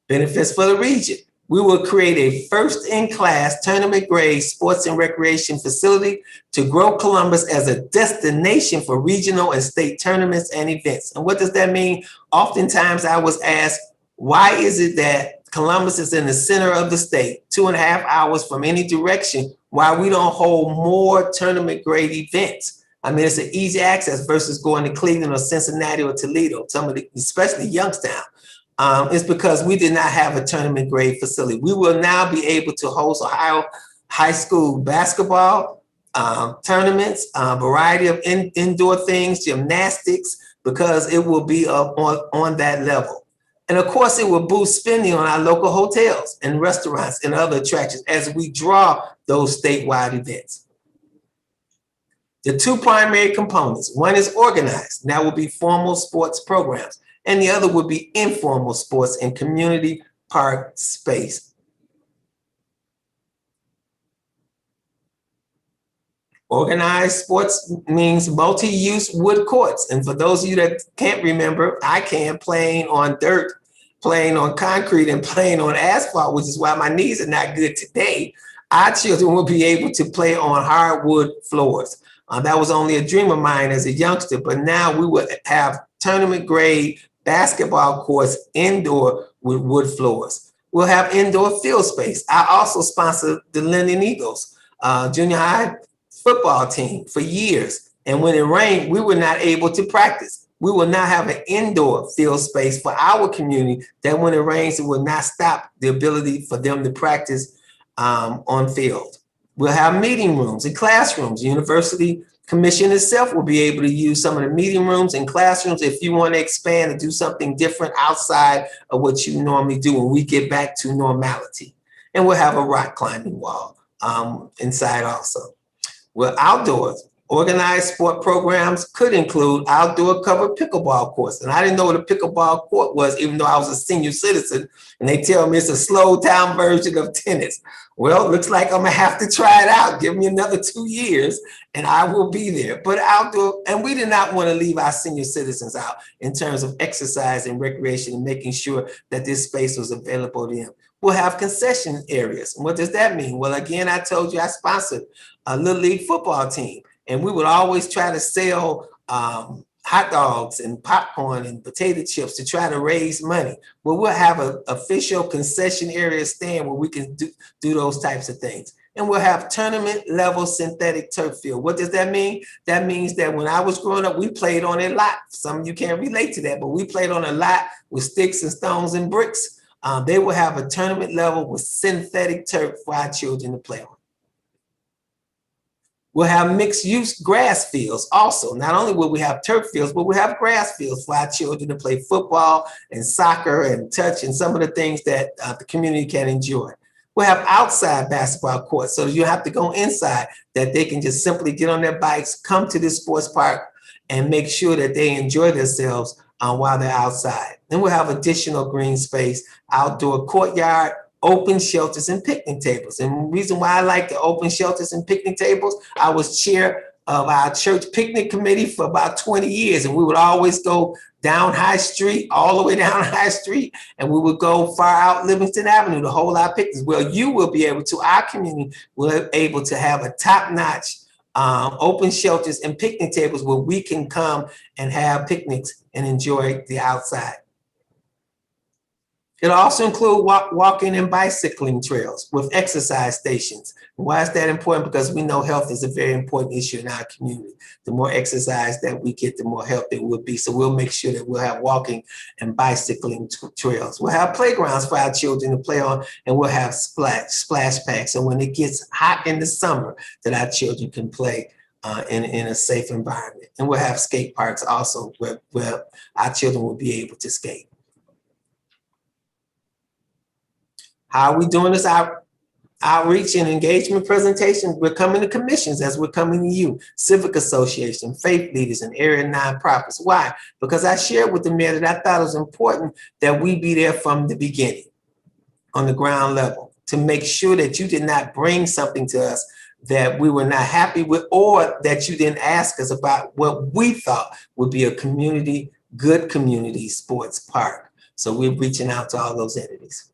Benefits for the region. We will create a first-in-class tournament-grade sports and recreation facility to grow Columbus as a destination for regional and state tournaments and events. And what does that mean? Oftentimes I was asked, why is it that Columbus is in the center of the state, 2.5 hours from any direction, why we don't hold more tournament-grade events? I mean, it's an easy access versus going to Cleveland or Cincinnati or Toledo, especially Youngstown. It's because we did not have a tournament grade facility. We will now be able to host Ohio high school basketball tournaments, a variety of indoor things, gymnastics, because it will be up on that level. And of course, it will boost spending on our local hotels and restaurants and other attractions as we draw those statewide events. The two primary components, one is organized, and that will be formal sports programs, and the other would be informal sports and community park space. Organized sports means multi-use wood courts. And for those of you that can't remember, I can, playing on dirt, playing on concrete, and playing on asphalt, which is why my knees are not good today. Our children will be able to play on hardwood floors. That was only a dream of mine as a youngster, but now we would have tournament grade basketball courts indoor with wood floors. We'll have indoor field space. I also sponsored the Linden Eagles junior high football team for years. And when it rained, we were not able to practice. We will now have an indoor field space for our community that when it rains, it will not stop the ability for them to practice on field. We'll have meeting rooms and classrooms. The University Commission itself will be able to use some of the meeting rooms and classrooms if you want to expand and do something different outside of what you normally do when we get back to normality. And we'll have a rock climbing wall inside also. Well, outdoors, organized sport programs could include outdoor covered pickleball courts. And I didn't know what a pickleball court was, even though I was a senior citizen, and they tell me it's a slow down version of tennis. Well, it looks like I'm gonna have to try it out. Give me another 2 years and I will be there. But outdoor, and we did not want to leave our senior citizens out in terms of exercise and recreation and making sure that this space was available to them. We'll have concession areas. And what does that mean? Well, again, I told you I sponsored a Little League football team, and we would always try to sell hot dogs and popcorn and potato chips to try to raise money. Well, we'll have an official concession area stand where we can do those types of things. And we'll have tournament level synthetic turf field. What does that mean? That means that when I was growing up, we played on a lot. Some of you can't relate to that, but we played on a lot with sticks and stones and bricks. They will have a tournament level with synthetic turf for our children to play on. We'll have mixed use grass fields also. Not only will we have turf fields, but we'll have grass fields for our children to play football and soccer and touch and some of the things that the community can enjoy. We'll have outside basketball courts, so you have to go inside, that they can just simply get on their bikes, come to the sports park, and make sure that they enjoy themselves while they're outside. Then we'll have additional green space, outdoor courtyard, open shelters, and picnic tables. And the reason why I like the open shelters and picnic tables, I was chair of our church picnic committee for about 20 years, and we would always go down High Street, all the way down High Street, and we would go far out Livingston Avenue to hold our picnics. Well, you will be able to, our community will be able to have a top-notch open shelters and picnic tables where we can come and have picnics and enjoy the outside. It'll also include walking and bicycling trails with exercise stations. Why is that important? Because we know health is a very important issue in our community. The more exercise that we get, the more healthy it will be. So we'll make sure that we'll have walking and bicycling trails. We'll have playgrounds for our children to play on, and we'll have splash packs. So when it gets hot in the summer, that our children can play in a safe environment. And we'll have skate parks also where our children will be able to skate. How are we doing this? Outreach and engagement presentations, we're coming to commissions as we're coming to you, civic association, faith leaders, and area nonprofits. Why? Because I shared with the mayor that I thought it was important that we be there from the beginning on the ground level to make sure that you did not bring something to us that we were not happy with, or that you didn't ask us about what we thought would be a community, good community sports park. So we're reaching out to all those entities.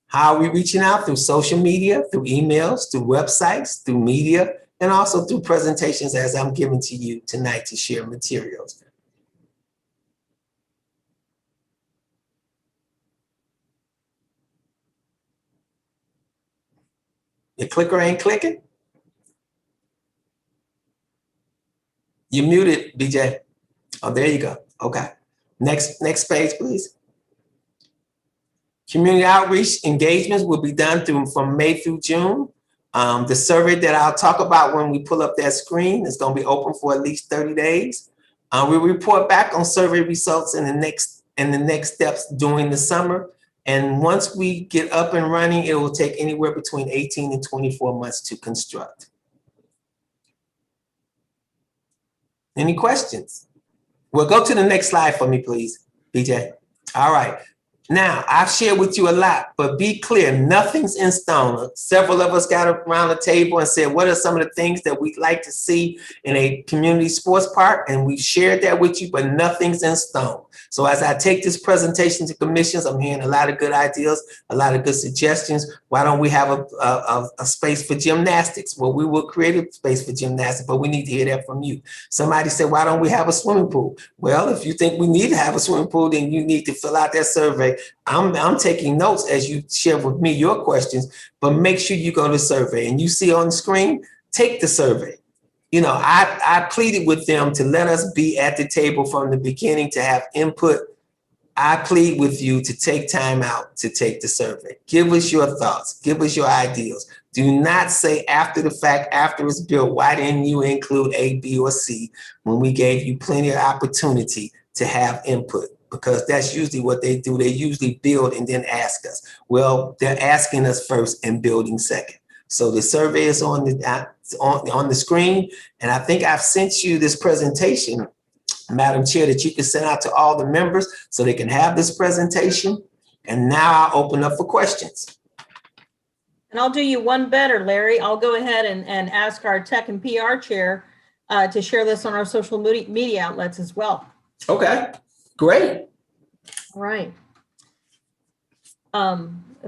How are we reaching out? Through social media, through emails, through websites, through media, and also through presentations as I'm giving to you tonight to share materials. Your clicker ain't clicking? You're muted, BJ. Oh, there you go. Okay. Next page, please. Community outreach engagements will be done from May through June. The survey that I'll talk about when we pull up that screen is going to be open for at least 30 days. We'll report back on survey results in the next steps during the summer. And once we get up and running, it will take anywhere between 18 and 24 months to construct. Any questions? Well, go to the next slide for me, please, BJ. All right. Now, I've shared with you a lot, but be clear, nothing's in stone. Several of us got around the table and said, what are some of the things that we'd like to see in a community sports park? And we shared that with you, but nothing's in stone. So as I take this presentation to commissions, I'm hearing a lot of good ideas, a lot of good suggestions. Why don't we have a space for gymnastics? Well, we will create a space for gymnastics, but we need to hear that from you. Somebody said, why don't we have a swimming pool? Well, if you think we need to have a swimming pool, then you need to fill out that survey. I'm taking notes as you share with me your questions, but make sure you go to the survey and you see on the screen, take the survey. You know, I pleaded with them to let us be at the table from the beginning to have input. I plead with you to take time out to take the survey. Give us your thoughts. Give us your ideas. Do not say after the fact, after it's built, why didn't you include A, B, or C when we gave you plenty of opportunity to have input? Because that's usually what they do. They usually build and then ask us. Well, they're asking us first and building second. So the survey is on the screen. And I think I've sent you this presentation, Madam Chair, that you can send out to all the members so they can have this presentation. And now I'll open up for questions. And I'll do you one better, Larry. I'll go ahead and ask our tech and PR chair to share this on our social media outlets as well. Okay, great. All right.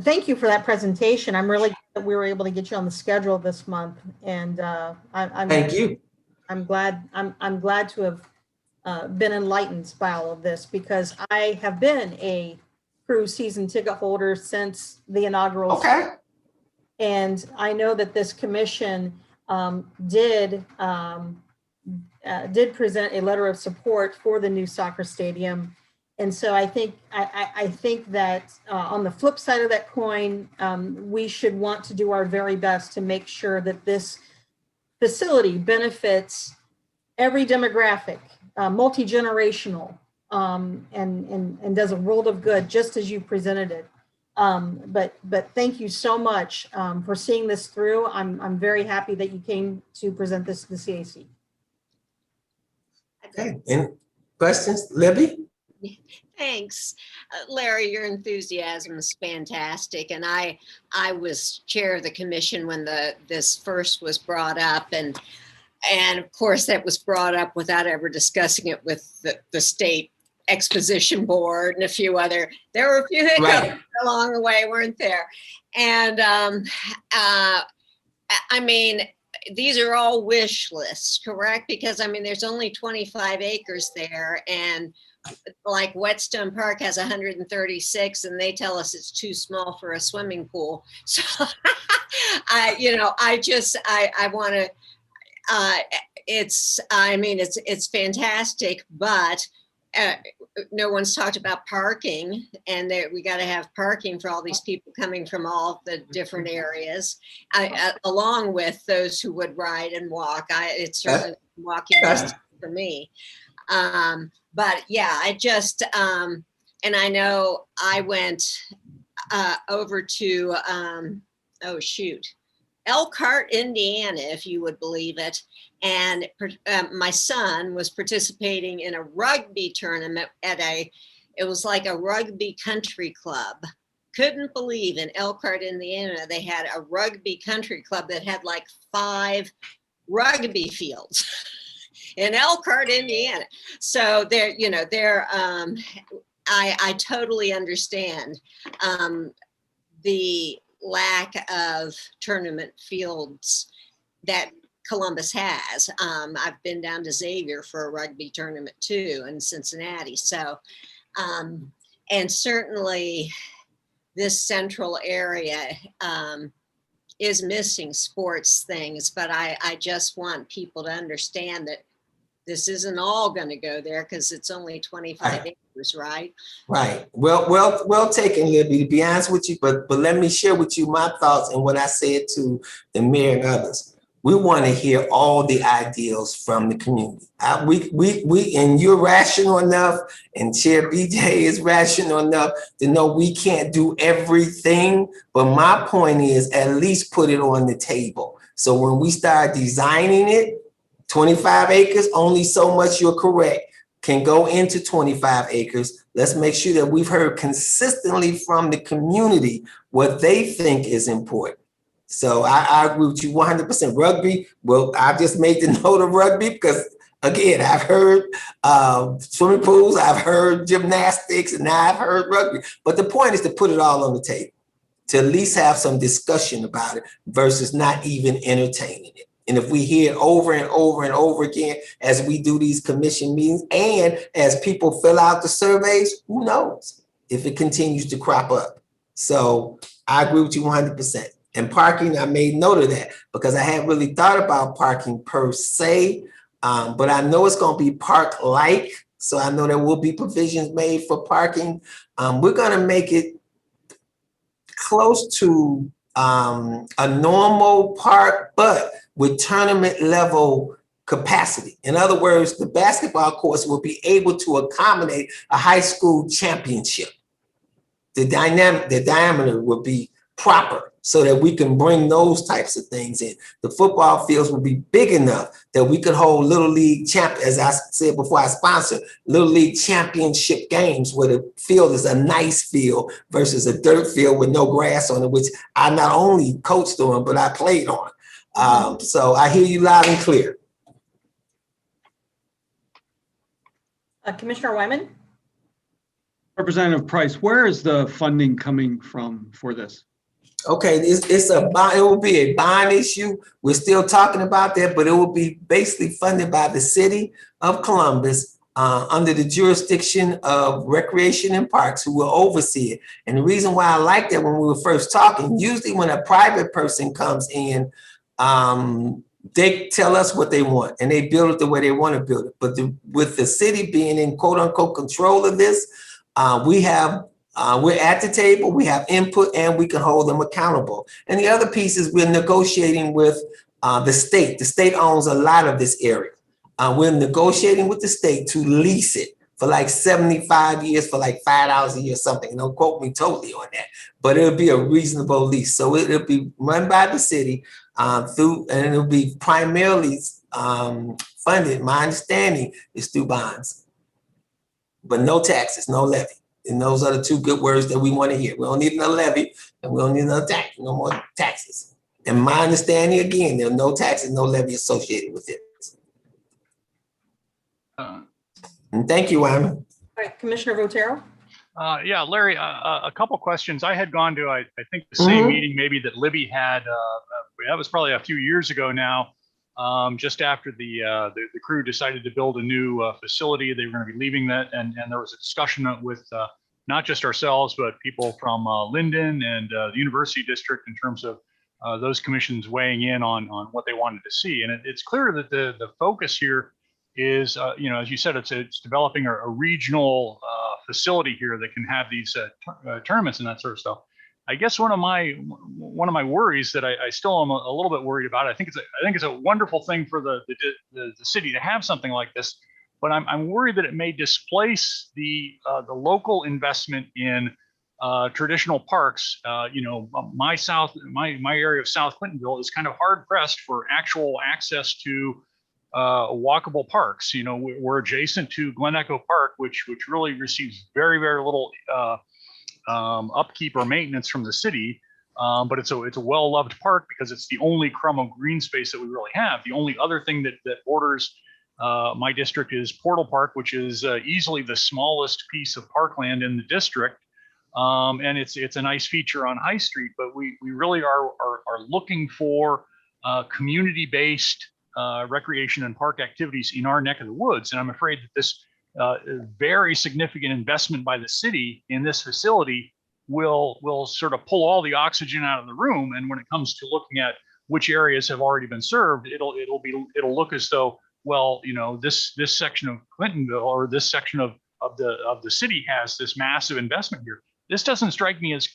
Thank you for that presentation. I'm really glad that we were able to get you on the schedule this month. And thank you. I'm glad to have been enlightened by all of this, because I have been a cruise season ticket holder since the inaugural. Okay. And I know that this commission did present a letter of support for the new soccer stadium. And so I think that on the flip side of that coin, we should want to do our very best to make sure that this facility benefits every demographic, multi-generational, and does a world of good, just as you presented it. But thank you so much for seeing this through. I'm very happy that you came to present this to the CAC. Okay, any questions, Libby? Thanks. Larry, your enthusiasm is fantastic. And I was chair of the commission when this first was brought up. And of course, that was brought up without ever discussing it with the state exposition board and a few other, there were a few hiccups along the way, weren't there? And I mean, these are all wish lists, correct? Because I mean, there's only 25 acres there, and like Whetstone Park has 136, and they tell us it's too small for a swimming pool. So I want to, it's fantastic, but no one's talked about parking, and we got to have parking for all these people coming from all the different areas, along with those who would ride and walk. It's certainly walking distance for me. But yeah, I just, and I know I went over to, oh shoot, Elkhart, Indiana, if you would believe it. And my son was participating in a rugby tournament at it was like a rugby country club. Couldn't believe in Elkhart, Indiana, they had a rugby country club that had like 5 rugby fields in Elkhart, Indiana. So they're, you know, I totally understand the lack of tournament fields that Columbus has. I've been down to Xavier for a rugby tournament too in Cincinnati. So, and certainly this central area is missing sports things, but I just want people to understand that this isn't all going to go there because it's only 25 acres, right? Right. Well taken, Libby, to be honest with you, but let me share with you my thoughts and what I said to the mayor and others. We want to hear all the ideals from the community. And you're rational enough, and Chair BJ is rational enough to know we can't do everything. But my point is at least put it on the table. So when we start designing it, 25 acres, only so much, you're correct, can go into 25 acres. Let's make sure that we've heard consistently from the community what they think is important. So I agree with you 100%. Rugby, well, I just made the note of rugby because, again, I've heard swimming pools, I've heard gymnastics, and now I've heard rugby. But the point is to put it all on the table, to at least have some discussion about it versus not even entertaining it. And if we hear it over and over and over again as we do these commission meetings and as people fill out the surveys, who knows if it continues to crop up. So I agree with you 100%. And parking, I made note of that because I hadn't really thought about parking per se, but I know it's going to be park-like. So I know there will be provisions made for parking. We're going to make it close to a normal park, but with tournament level capacity. In other words, the basketball courts will be able to accommodate a high school championship. The diameter will be proper so that we can bring those types of things in. The football fields will be big enough that we could hold Little League as I said before, I sponsor Little League championship games where the field is a nice field versus a dirt field with no grass on it, which I not only coached on, but I played on. So I hear you loud and clear. Commissioner Wyman? Representative Price, where is the funding coming from for this? Okay, it will be a bond issue. We're still talking about that, but it will be basically funded by the city of Columbus under the jurisdiction of Recreation and Parks, who will oversee it. And the reason why I like that when we were first talking, usually when a private person comes in, they tell us what they want and they build it the way they want to build it. But with the city being in quote unquote control of this, we're at the table, we have input, and we can hold them accountable. And the other piece is we're negotiating with the state. The state owns a lot of this area. We're negotiating with the state to lease it for like 75 years for like $5 a year or something. Don't quote me totally on that, but it'll be a reasonable lease. So it'll be run by the city and it'll be primarily funded, my understanding is through bonds, but no taxes, no levy. And those are the two good words that we want to hear. We don't need another levy and we don't need another tax, no more taxes. And my understanding, again, there are no taxes, no levy associated with it. And thank you, Wyman. All right, Commissioner Votero? Yeah, Larry, a couple questions. I had gone to, I think, the same meeting maybe that Libby had. That was probably a few years ago now, just after the crew decided to build a new facility. They were going to be leaving that, and there was a discussion with not just ourselves, but people from Linden and the University District in terms of those commissions weighing in on what they wanted to see. And it's clear that the focus here is, as you said, it's developing a regional facility here that can have these tournaments and that sort of stuff. I guess one of my worries that I still am a little bit worried about. I think it's a wonderful thing for the city to have something like this, but I'm worried that it may displace the local investment in traditional parks. My area of South Clintonville is kind of hard pressed for actual access to walkable parks. We're adjacent to Glen Echo Park, which really receives very, very little upkeep or maintenance from the city. But it's a well-loved park because it's the only crumb of green space that we really have. The only other thing that borders my district is Portal Park, which is easily the smallest piece of parkland in the district. And it's a nice feature on High Street, but we really are looking for community-based recreation and park activities in our neck of the woods. And I'm afraid that this very significant investment by the city in this facility will sort of pull all the oxygen out of the room. And when it comes to looking at which areas have already been served, it'll look as though, well, this section of Clintonville or this section of the city has this massive investment here. This doesn't strike me as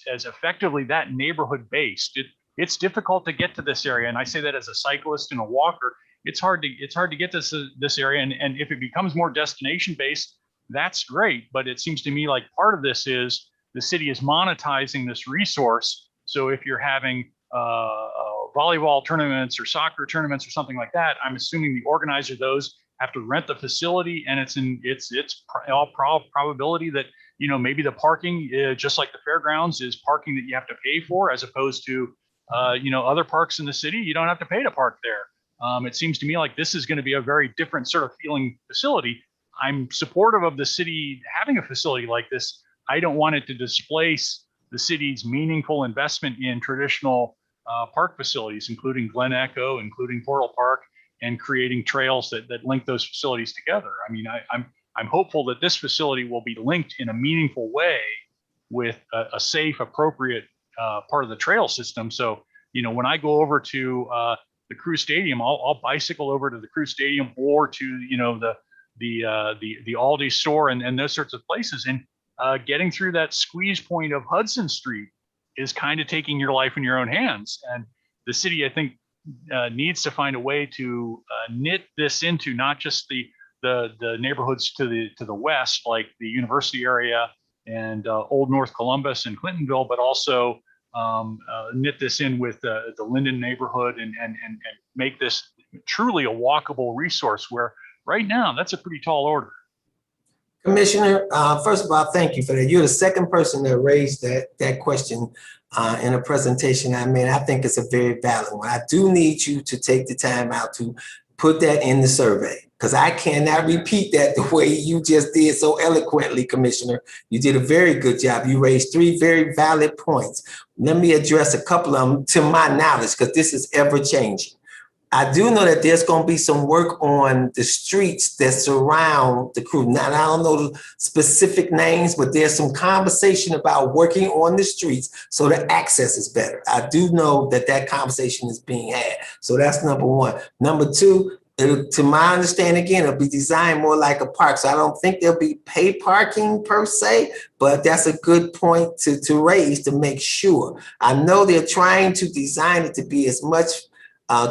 effectively that neighborhood based. It's difficult to get to this area, and I say that as a cyclist and a walker. It's hard to get to this area, and if it becomes more destination based, that's great. But it seems to me like part of this is the city is monetizing this resource. So if you're having volleyball tournaments or soccer tournaments or something like that, I'm assuming the organizer of those have to rent the facility, and it's all probability that maybe the parking, just like the fairgrounds, is parking that you have to pay for, as opposed to other parks in the city. You don't have to pay to park there. It seems to me like this is going to be a very different sort of feeling facility. I'm supportive of the city having a facility like this. I don't want it to displace the city's meaningful investment in traditional park facilities, including Glen Echo, including Portal Park, and creating trails that link those facilities together. I mean, I'm hopeful that this facility will be linked in a meaningful way with a safe, appropriate part of the trail system. So, when I go over to the Crew Stadium, I'll bicycle over to the Crew Stadium or to the Aldi store and those sorts of places. And getting through that squeeze point of Hudson Street is kind of taking your life in your own hands. And the city, I think, needs to find a way to knit this into not just the neighborhoods to the west, like the university area and Old North Columbus and Clintonville, but also knit this in with the Linden neighborhood and make this truly a walkable resource, where right now that's a pretty tall order. Commissioner, first of all, thank you for that. You're the second person that raised that question in a presentation I made. I think it's a very valid one. I do need you to take the time out to put that in the survey, because I cannot repeat that the way you just did so eloquently, Commissioner. You did a very good job. You raised 3 very valid points. Let me address a couple of them to my knowledge, because this is ever changing. I do know that there's going to be some work on the streets that surround the Crew. Now, I don't know the specific names, but there's some conversation about working on the streets so the access is better. I do know that conversation is being had. So that's number one. Number two, to my understanding, again, it'll be designed more like a park. So I don't think there'll be paid parking per se, but that's a good point to raise to make sure. I know they're trying to design it to be as much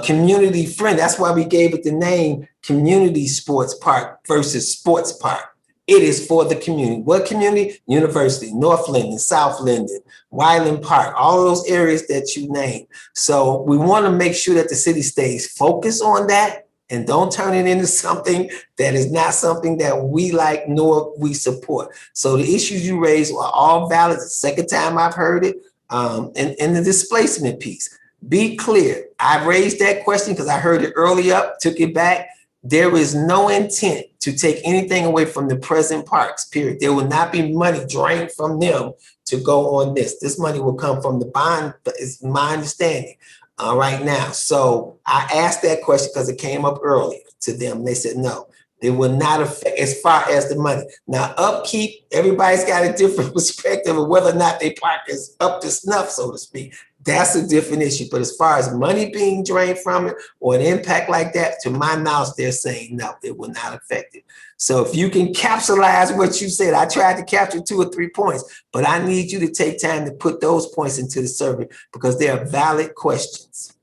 community friendly. That's why we gave it the name Community Sports Park versus Sports Park. It is for the community. What community? University, North Linden, South Linden, Wyland Park, all of those areas that you named. So we want to make sure that the city stays focused on that and don't turn it into something that is not something that we like nor we support. So the issues you raised are all valid. The second time I've heard it. And the displacement piece. Be clear. I raised that question because I heard it earlier, took it back. There is no intent to take anything away from the present parks, period. There will not be money drained from them to go on this. This money will come from the bond, is my understanding right now. So I asked that question because it came up earlier to them. They said no, it will not affect as far as the money. Now, upkeep, everybody's got a different perspective of whether or not their park is up to snuff, so to speak. That's a different issue. But as far as money being drained from it or an impact like that, to my knowledge, they're saying no, it will not affect it. So if you can capsulize what you said, I tried to capture 2 or 3 points, but I need you to take time to put those points into the survey because they are valid questions.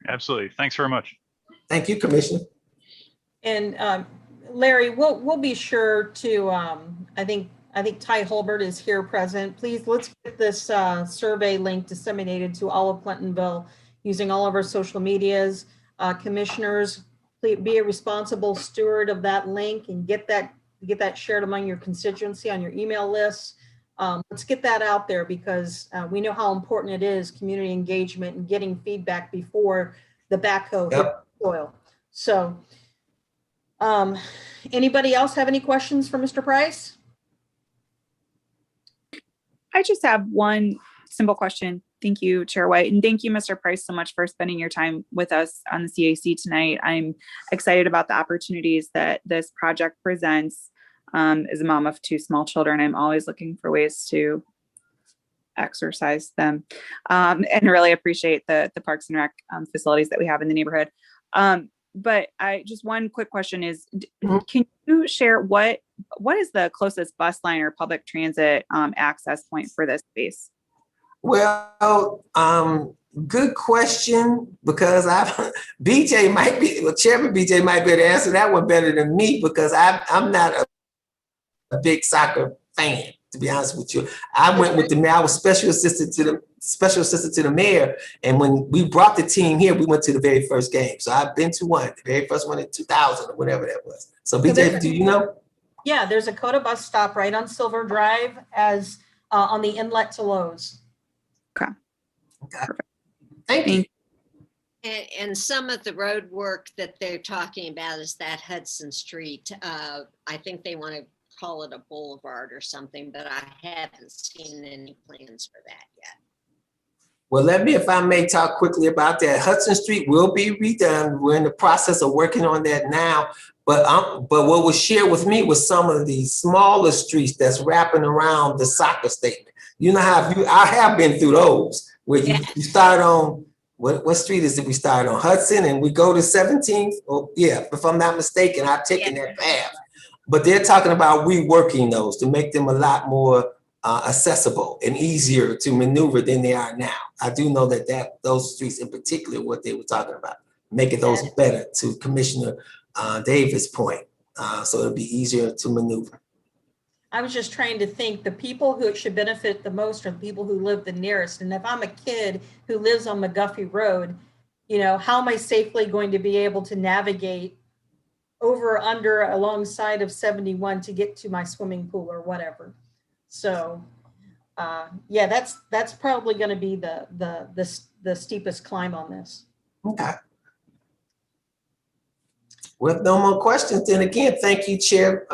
Absolutely. Thanks very much. Thank you, Commissioner. And Larry, we'll be sure to, I think I think Ty Holbert is here present. Please, let's get this survey link disseminated to all of Clintonville using all of our social medias. Commissioners, please be a responsible steward of that link and get that shared among your constituency on your email lists. Let's get that out there because we know how important it is, community engagement and getting feedback before the backhoe hits the soil. So anybody else have any questions for Mr. Price? I just have one simple question. Thank you, Chair White, and thank you, Mr. Price, so much for spending your time with us on the CAC tonight. I'm excited about the opportunities that this project presents. As a mom of 2 small children, I'm always looking for ways to exercise them, and really appreciate the Parks and Rec facilities that we have in the neighborhood. But one quick question is, can you share what is the closest bus line or public transit access point for this space? Well, good question, because Chairman BJ might be able to answer that one better than me, because I'm not a big soccer fan, to be honest with you. I went with the mayor. I was special assistant to the mayor, and when we brought the team here, we went to the very first game. So I've been to one, the very first one in 2000 or whatever that was. So BJ, do you know? Yeah, there's a Coda bus stop right on Silver Drive as on the inlet to Lowe's. Okay. Thank you. And some of the road work that they're talking about is that Hudson Street. I think they want to call it a boulevard or something, but I haven't seen any plans for that yet. Well, let me, if I may, talk quickly about that. Hudson Street will be redone. We're in the process of working on that now. But what was shared with me was some of the smaller streets that's wrapping around the soccer stadium. You know how I have been through those where you start on, what street is it we start on? Hudson, and we go to 17th. Oh, yeah, if I'm not mistaken, I've taken that path. But they're talking about reworking those to make them a lot more accessible and easier to maneuver than they are now. I do know that those streets in particular, what they were talking about, making those better, to Commissioner Davis' point. So it'll be easier to maneuver. I was just trying to think the people who should benefit the most are the people who live the nearest. And if I'm a kid who lives on McGuffey Road, you know, how am I safely going to be able to navigate over or under alongside of 71 to get to my swimming pool or whatever? So yeah, that's probably going to be the steepest climb on this. Okay. With no more questions, then again, thank you, Chair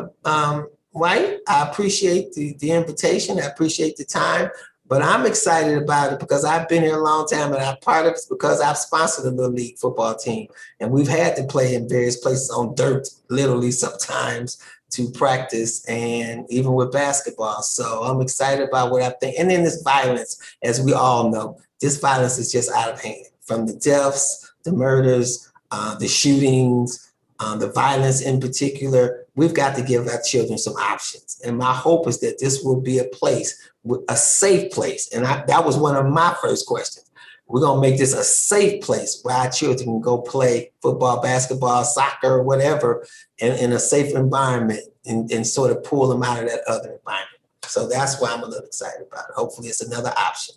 White. I appreciate the invitation. I appreciate the time, but I'm excited about it because I've been here a long time, and I'm part of it because I've sponsored a little league football team, and we've had to play in various places on dirt, literally sometimes, to practice, and even with basketball. So I'm excited about what I think. And then this violence, as we all know, this violence is just out of hand, from the deaths, the murders, the shootings, the violence in particular. We've got to give our children some options. And my hope is that this will be a place, a safe place. And that was one of my first questions. We're going to make this a safe place where our children can go play football, basketball, soccer, whatever, in a safe environment, and sort of pull them out of that other environment. So that's why I'm a little excited about it. Hopefully it's another option.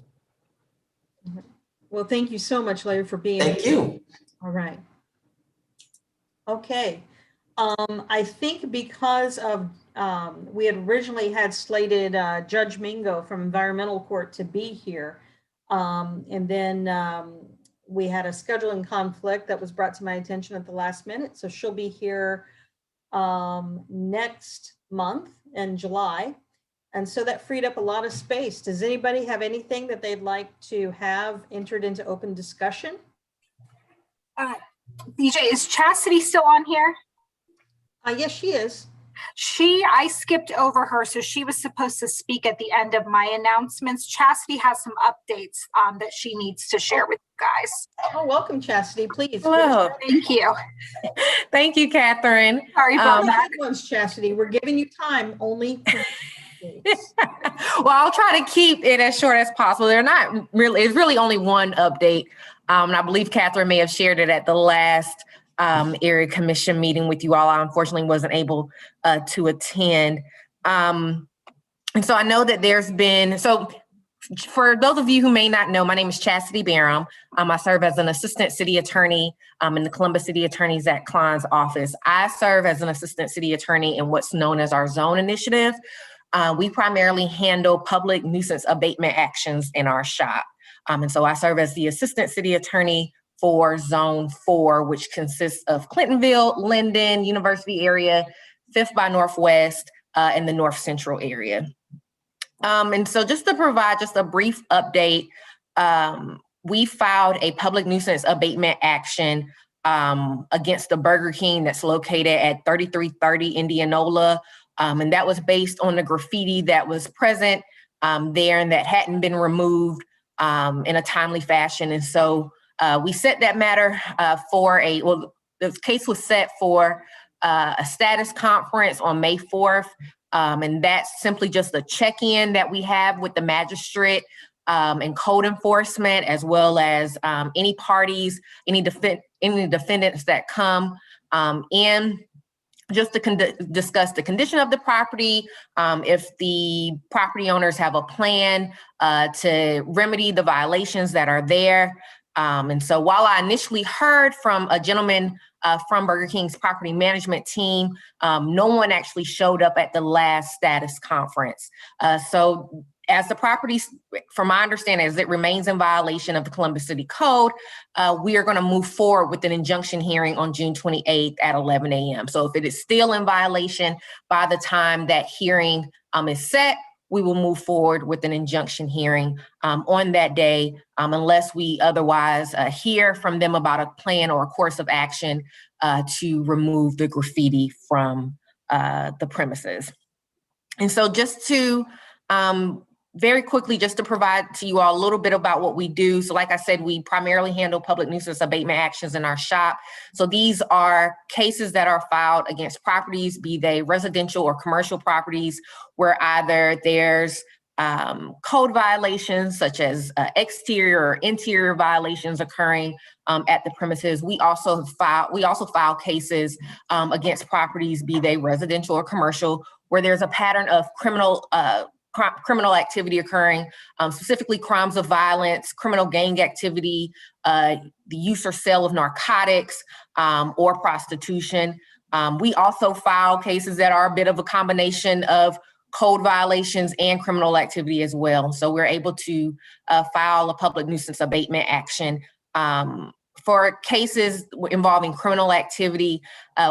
Well, thank you so much, Larry, for being here. Thank you. All right. Okay. I think because of, we had originally had slated Judge Mingo from Environmental Court to be here. And then we had a scheduling conflict that was brought to my attention at the last minute. So she'll be here next month in July. And so that freed up a lot of space. Does anybody have anything that they'd like to have entered into open discussion? BJ, is Chastity still on here? Yes, she is. I skipped over her, so she was supposed to speak at the end of my announcements. Chastity has some updates that she needs to share with you guys. Oh, welcome, Chastity, please. Hello. Thank you. Thank you, Catherine. Sorry about that. Chastity, we're giving you time only. Well, I'll try to keep it as short as possible. It's really only one update. And I believe Catherine may have shared it at the last area commission meeting with you all. I unfortunately wasn't able to attend. And so I know that there's been, so for those of you who may not know, my name is Chastity Barham. I serve as an assistant city attorney in the Columbus City Attorney Zach Klein's office. I serve as an assistant city attorney in what's known as our zone initiative. We primarily handle public nuisance abatement actions in our shop. And so I serve as the assistant city attorney for Zone 4, which consists of Clintonville, Linden, University area, 5th by Northwest, and the North Central area. And so just to provide just a brief update, we filed a public nuisance abatement action against the Burger King that's located at 3330 Indianola. And that was based on the graffiti that was present there and that hadn't been removed in a timely fashion. And so we set that matter the case was set for a status conference on May 4th. And that's simply just a check-in that we have with the magistrate and code enforcement, as well as any parties, any defendants that come in, just to discuss the condition of the property, if the property owners have a plan to remedy the violations that are there. And so while I initially heard from a gentleman from Burger King's property management team, no one actually showed up at the last status conference. So as the property, from my understanding, as it remains in violation of the Columbus City Code, we are going to move forward with an injunction hearing on June 28th at 11 a.m. So if it is still in violation by the time that hearing is set, we will move forward with an injunction hearing on that day, unless we otherwise hear from them about a plan or a course of action to remove the graffiti from the premises. And so just to very quickly, just to provide to you all a little bit about what we do. So like I said, we primarily handle public nuisance abatement actions in our shop. So these are cases that are filed against properties, be they residential or commercial properties, where either there's code violations such as exterior or interior violations occurring at the premises. We also file cases against properties, be they residential or commercial, where there's a pattern of criminal activity occurring, specifically crimes of violence, criminal gang activity, the use or sale of narcotics, or prostitution. We also file cases that are a bit of a combination of code violations and criminal activity as well. So we're able to file a public nuisance abatement action. For cases involving criminal activity,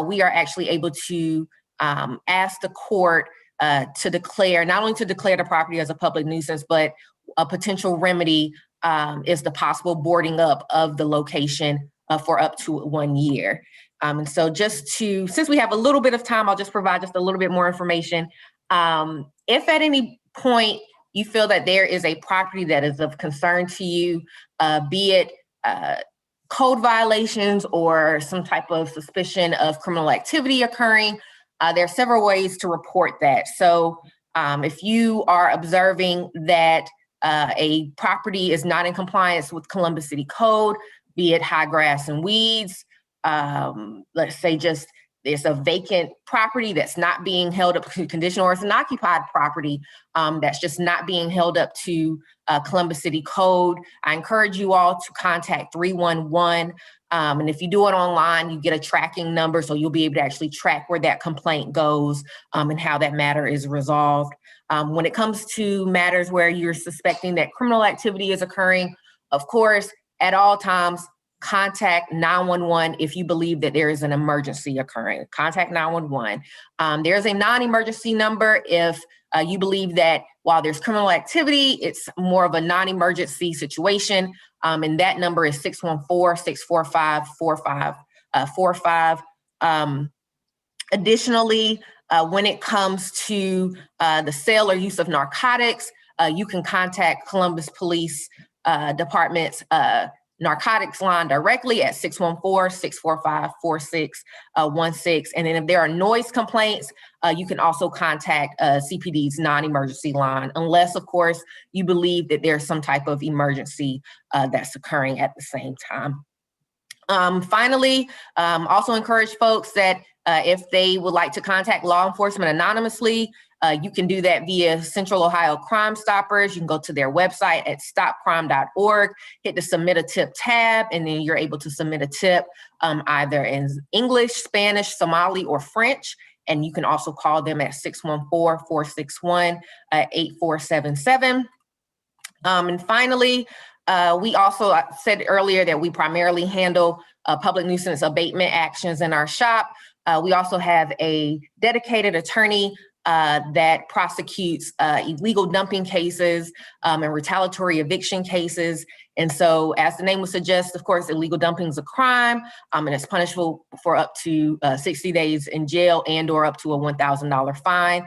we are actually able to ask the court to declare, not only to declare the property as a public nuisance, but a potential remedy is the possible boarding up of the location for up to 1 year. And so since we have a little bit of time, I'll just provide just a little bit more information. If at any point you feel that there is a property that is of concern to you, be it code violations or some type of suspicion of criminal activity occurring, there are several ways to report that. So if you are observing that a property is not in compliance with Columbus City Code, be it high grass and weeds, let's say just there's a vacant property that's not being held up to condition, or it's an occupied property that's just not being held up to Columbus City Code, I encourage you all to contact 311. And if you do it online, you get a tracking number, so you'll be able to actually track where that complaint goes and how that matter is resolved. When it comes to matters where you're suspecting that criminal activity is occurring, of course, at all times, contact 911 if you believe that there is an emergency occurring. Contact 911. There's a non-emergency number if you believe that while there's criminal activity, it's more of a non-emergency situation. And that number is 614-645-4545. Additionally, when it comes to the sale or use of narcotics, you can contact Columbus Police Department's narcotics line directly at 614-645-4616. And then if there are noise complaints, you can also contact CPD's non-emergency line, unless, of course, you believe that there's some type of emergency that's occurring at the same time. Finally, also encourage folks that if they would like to contact law enforcement anonymously, You can do that via Central Ohio Crime Stoppers. You can go to their website at stopcrime.org, hit the submit a tip tab, and then you're able to submit a tip either in English, Spanish, Somali, or French. And you can also call them at 614-461-8477. And finally, we also said earlier that we primarily handle public nuisance abatement actions in our shop. We also have a dedicated attorney that prosecutes illegal dumping cases and retaliatory eviction cases. And so, as the name would suggest, of course, illegal dumping is a crime, and it's punishable for up to 60 days in jail and or up to a $1,000 fine.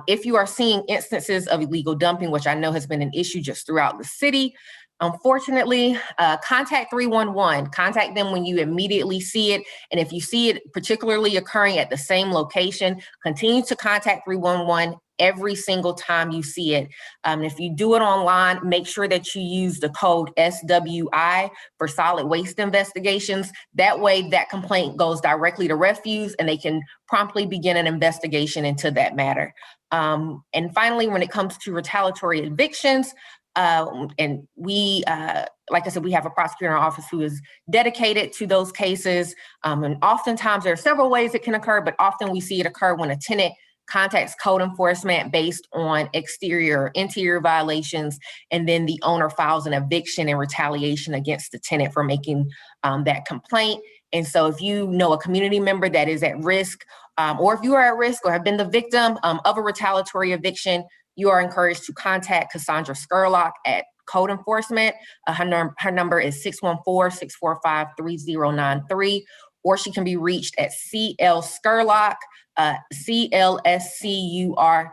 If you are seeing instances of illegal dumping, which I know has been an issue just throughout the city, unfortunately, contact 311. Contact them when you immediately see it. And if you see it particularly occurring at the same location, continue to contact 311 every single time you see it. If you do it online, make sure that you use the code SWI for solid waste investigations. That way, that complaint goes directly to refuse and they can promptly begin an investigation into that matter. And finally, when it comes to retaliatory evictions, and we, like I said, we have a prosecutor in our office who is dedicated to those cases. And oftentimes there are several ways it can occur, but often we see it occur when a tenant contacts code enforcement based on exterior or interior violations, and then the owner files an eviction and retaliation against the tenant for making that complaint. And so if you know a community member that is at risk, or if you are at risk or have been the victim of a retaliatory eviction, you are encouraged to contact Cassandra Skurlock at Code Enforcement. Her number is 614-645-3093, or she can be reached at CL Skurlock, CLSCURLOCK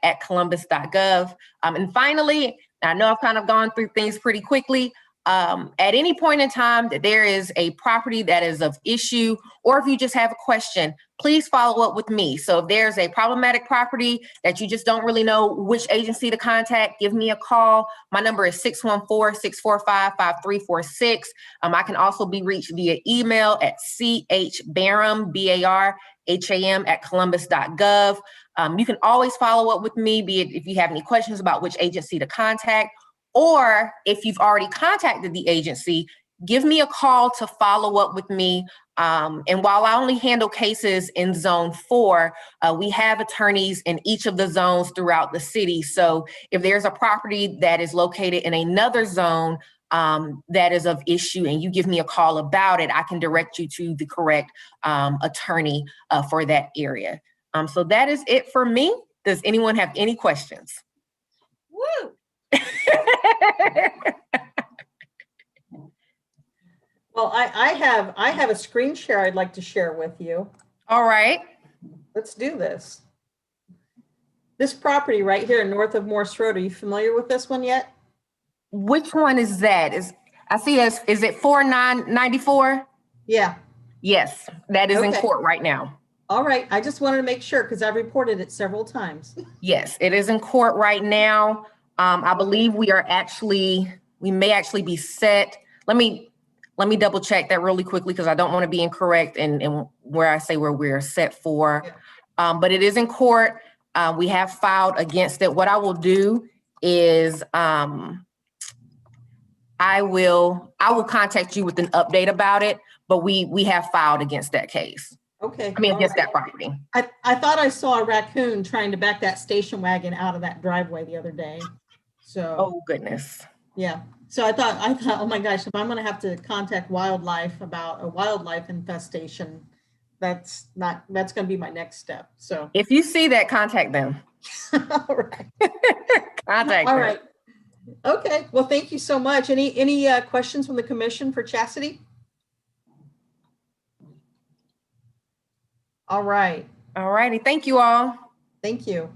at columbus.gov. And finally, I know I've kind of gone through things pretty quickly. At any point in time that there is a property that is of issue, or if you just have a question, please follow up with me. So if there's a problematic property that you just don't really know which agency to contact, give me a call. My number is 614-645-5346. I can also be reached via email at chbarham, BARHAM at columbus.gov. You can always follow up with me, be it if you have any questions about which agency to contact, or if you've already contacted the agency, give me a call to follow up with me. And while I only handle cases in Zone 4, we have attorneys in each of the zones throughout the city. So if there's a property that is located in another zone that is of issue and you give me a call about it, I can direct you to the correct attorney for that area. So that is it for me. Does anyone have any questions? Woo! Well, I have a screen share I'd like to share with you. All right. Let's do this. This property right here north of Morse Road, are you familiar with this one yet? Which one is that? I see is it 4994? Yeah. Yes, that is in Okay. court right now. All right. I just wanted to make sure because I've reported it several times. Yes, it is in court right now. I believe we may actually be set. Let me double check that really quickly because I don't want to be incorrect and where I say where we're set for. But it is in court. We have filed against it. What I will do is I will contact you with an update about it, but we have filed against that case. Okay. I mean, against that property. I thought I saw a raccoon trying to back that station wagon out of that driveway the other day. So. Oh, goodness. Yeah. So I thought, oh my gosh, if I'm going to have to contact wildlife about a wildlife infestation, that's going to be my next step. So. If you see that, contact them. All right. Contact All them. right. Okay. Well, thank you so much. Any questions from the commission for Chastity? All right. All righty. Thank you all. Thank you.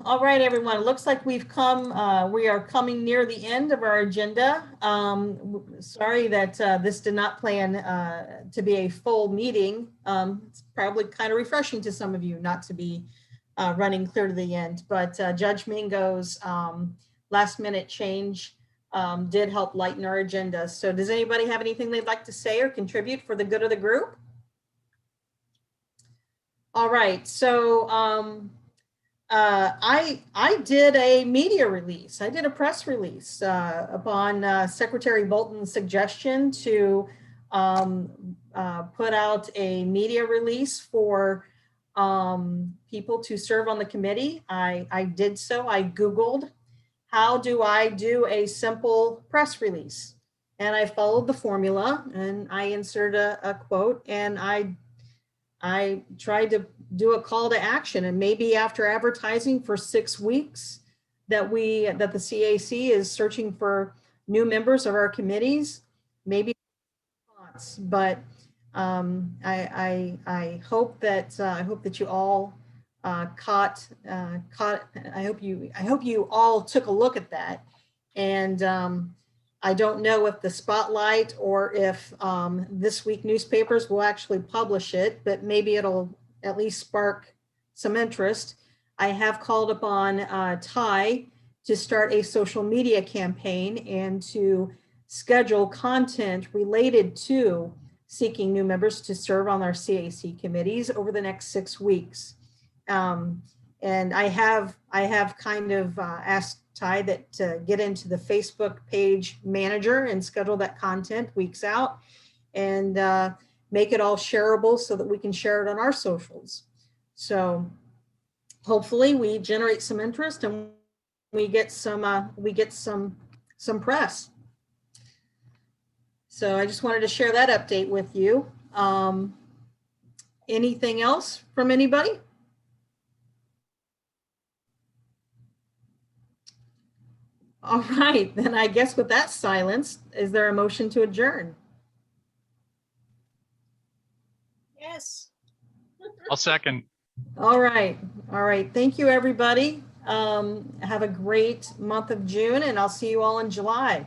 All right, everyone. It looks like we are coming near the end of our agenda. Sorry that this did not plan to be a full meeting. It's probably kind of refreshing to some of you not to be running clear to the end, but Judge Mingo's last minute change did help lighten our agenda. So does anybody have anything they'd like to say or contribute for the good of the group? All right, so I did a media release. I did a press release upon Secretary Bolton's suggestion to put out a media release for people to serve on the committee. I did so. I Googled, how do I do a simple press release? And I followed the formula and I inserted a quote, and I tried to do a call to action, and maybe after advertising for 6 weeks that the CAC is searching for new members of our committees, maybe, but I hope that you all caught. I hope you all took a look at that, and I don't know if the Spotlight or if This Week newspapers will actually publish it, but maybe it'll at least spark some interest. I have called upon Ty to start a social media campaign and to schedule content related to seeking new members to serve on our CAC committees over the next 6 weeks. And I have kind of asked Ty that to get into the Facebook page manager and schedule that content weeks out, and make it all shareable so that we can share it on our socials. So hopefully we generate some interest and we get some press. So I just wanted to share that update with you. Anything else from anybody? All right, then I guess with that silence, is there a motion to adjourn? Yes. I'll second. All right. Thank you, everybody. Have a great month of June, and I'll see you all in July.